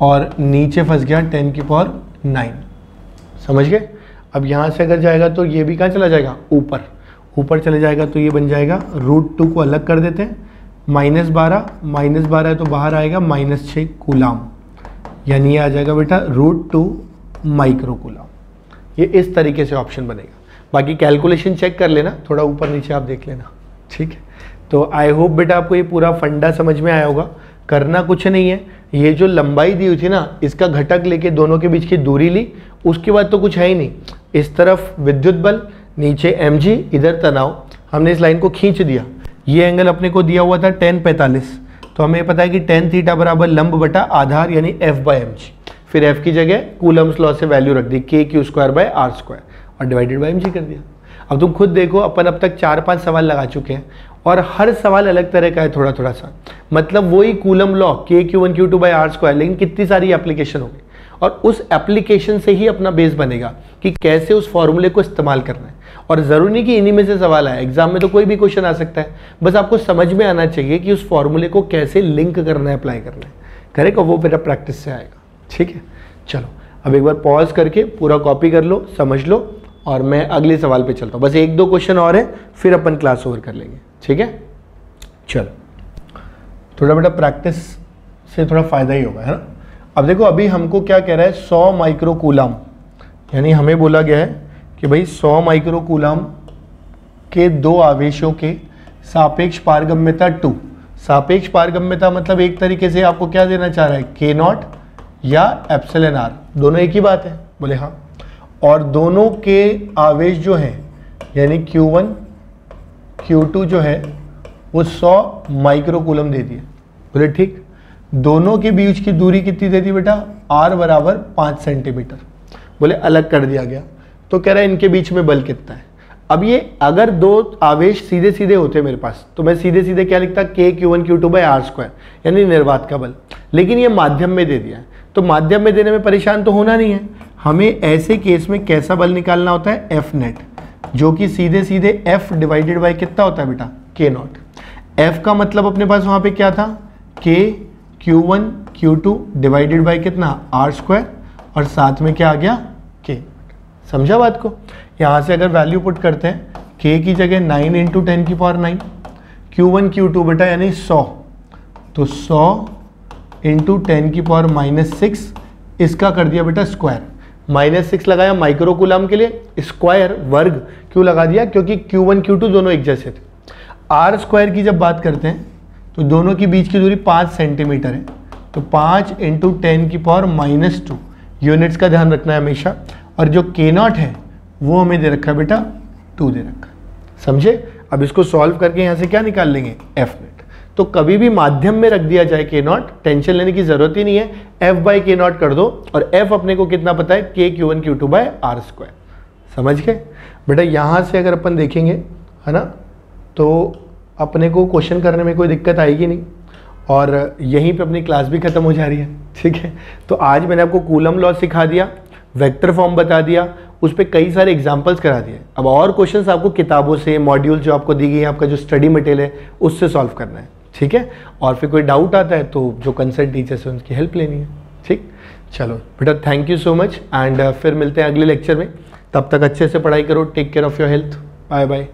और नीचे फंस गया 10 की पावर 9, समझ गए। अब यहाँ से अगर जाएगा तो ये भी कहाँ चला जाएगा, ऊपर, ऊपर चले जाएगा तो ये बन जाएगा, √2 को अलग कर देते हैं, -12 है तो बाहर आएगा -6 कूलाम, यानी ये आ जाएगा बेटा √2 माइक्रो कूलाम। ये इस तरीके से ऑप्शन बनेगा। बाकी कैलकुलेशन चेक कर लेना, थोड़ा ऊपर नीचे आप देख लेना, ठीक है। तो आई होप बेटा आपको ये पूरा फंडा समझ में आया होगा। करना कुछ नहीं है, ये जो लंबाई दी हुई थी ना, इसका घटक लेके दोनों के बीच की दूरी ली, उसके बाद तो कुछ है ही नहीं। इस तरफ विद्युत बल, नीचे mg, इधर तनाव, हमने इस लाइन को खींच दिया। ये एंगल अपने को दिया हुआ था tan 45, तो हमें पता है कि tan थीटा बराबर लंब बटा आधार यानी f/mg। फिर f की जगह कूलम्स लॉ से वैल्यू रख दी, k(q²/r² और डिवाइडेड बाय mg कर दिया। अब तुम खुद देखो, अपन अब तक 4-5 सवाल लगा चुके हैं और हर सवाल अलग तरह का है, थोड़ा थोड़ा सा, मतलब वही कूलम लॉ k(q1q2/r², लेकिन कितनी सारी एप्लीकेशन होगी और उस एप्लीकेशन से ही अपना बेस बनेगा कि कैसे उस फॉर्मूले को इस्तेमाल करना है। और ज़रूरी नहीं कि इन्हीं में से सवाल आए, एग्जाम में तो कोई भी क्वेश्चन आ सकता है, बस आपको समझ में आना चाहिए कि उस फॉर्मूले को कैसे लिंक करना है, अप्लाई करना है, करेक्ट, वो मेरा प्रैक्टिस से आएगा, ठीक है। चलो अब एक बार पॉज करके पूरा कॉपी कर लो, समझ लो, और मैं अगले सवाल पे चलता हूँ। बस 1-2 क्वेश्चन और है, फिर अपन क्लास ओवर कर लेंगे, ठीक है। चलो थोड़ा बेटा प्रैक्टिस से थोड़ा फ़ायदा ही होगा, है ना। अब देखो अभी हमको क्या कह रहा है, 100 माइक्रो कूलाम, यानी हमें बोला गया है कि भाई 100 माइक्रो कूलाम के 2 आवेशों के सापेक्ष पारगम्यता 2। सापेक्ष पारगम्यता मतलब एक तरीके से आपको क्या देना चाह रहा है, k0 या εr, दोनों एक ही बात है, बोले हाँ। और दोनों के आवेश जो हैं यानी Q1 Q2 जो है वो 100 माइक्रो कूलम दे दिए, बोले ठीक। दोनों के बीच की दूरी कितनी दे दी बेटा, r बराबर 5 सेंटीमीटर, बोले अलग कर दिया गया। तो कह रहा है इनके बीच में बल कितना है। अब ये अगर 2 आवेश सीधे सीधे होते मेरे पास तो मैं सीधे सीधे क्या लिखता, k(q1q2/r², यानी निर्वात का बल। लेकिन ये माध्यम में दे दिया है, तो माध्यम में देने में परेशान तो होना नहीं है। हमें ऐसे केस में कैसा बल निकालना होता है, F नेट, जो कि सीधे सीधे F डिवाइडेड बाय कितना होता है बेटा, k0। F का मतलब अपने पास वहाँ पे क्या था, k(q1 q2) डिवाइडेड बाय कितना, r², और साथ में क्या आ गया, k। समझा बात को। यहाँ से अगर वैल्यू पुट करते हैं, k की जगह 9 इंटू 10 की पावर 9, Q1 Q2 बेटा यानी 100, तो 100 इंटू 10 की पावर -6, इसका कर दिया बेटा स्क्वायर, -6 लगाया माइक्रो कूलम के लिए, स्क्वायर वर्ग क्यों लगा दिया, क्योंकि Q1 Q2 दोनों एक जैसे थे। r² की जब बात करते हैं तो दोनों के बीच की दूरी 5 सेंटीमीटर है, तो 5 इंटू 10 की पावर -2, यूनिट्स का ध्यान रखना है हमेशा। और जो k0 है वो हमें दे रखा है बेटा 2 दे रखा है, समझे। अब इसको सॉल्व करके यहाँ से क्या निकाल लेंगे, F नेट। तो कभी भी माध्यम में रख दिया जाए k0, टेंशन लेने की जरूरत ही नहीं है, F/k0 कर दो, और F अपने को कितना पता है, k(q1q2/r²। समझ गए बेटा। यहाँ से अगर अपन देखेंगे, है ना, तो अपने को क्वेश्चन करने में कोई दिक्कत आएगी नहीं, और यहीं पे अपनी क्लास भी खत्म हो जा रही है, ठीक है। तो आज मैंने आपको कूलम लॉ सिखा दिया, वेक्टर फॉर्म बता दिया, उस पर कई सारे एग्जाम्पल्स करा दिए। अब और क्वेश्चंस आपको किताबों से, मॉड्यूल जो आपको दी गई है, आपका जो स्टडी मटेरियल है, उससे सॉल्व करना है, ठीक है। और फिर कोई डाउट आता है तो जो कंसर्न टीचर्स है उनकी हेल्प लेनी है, ठीक। चलो बेटा, thank you so much, and फिर मिलते हैं अगले लेक्चर में। तब तक अच्छे से पढ़ाई करो, take care of your health, bye bye.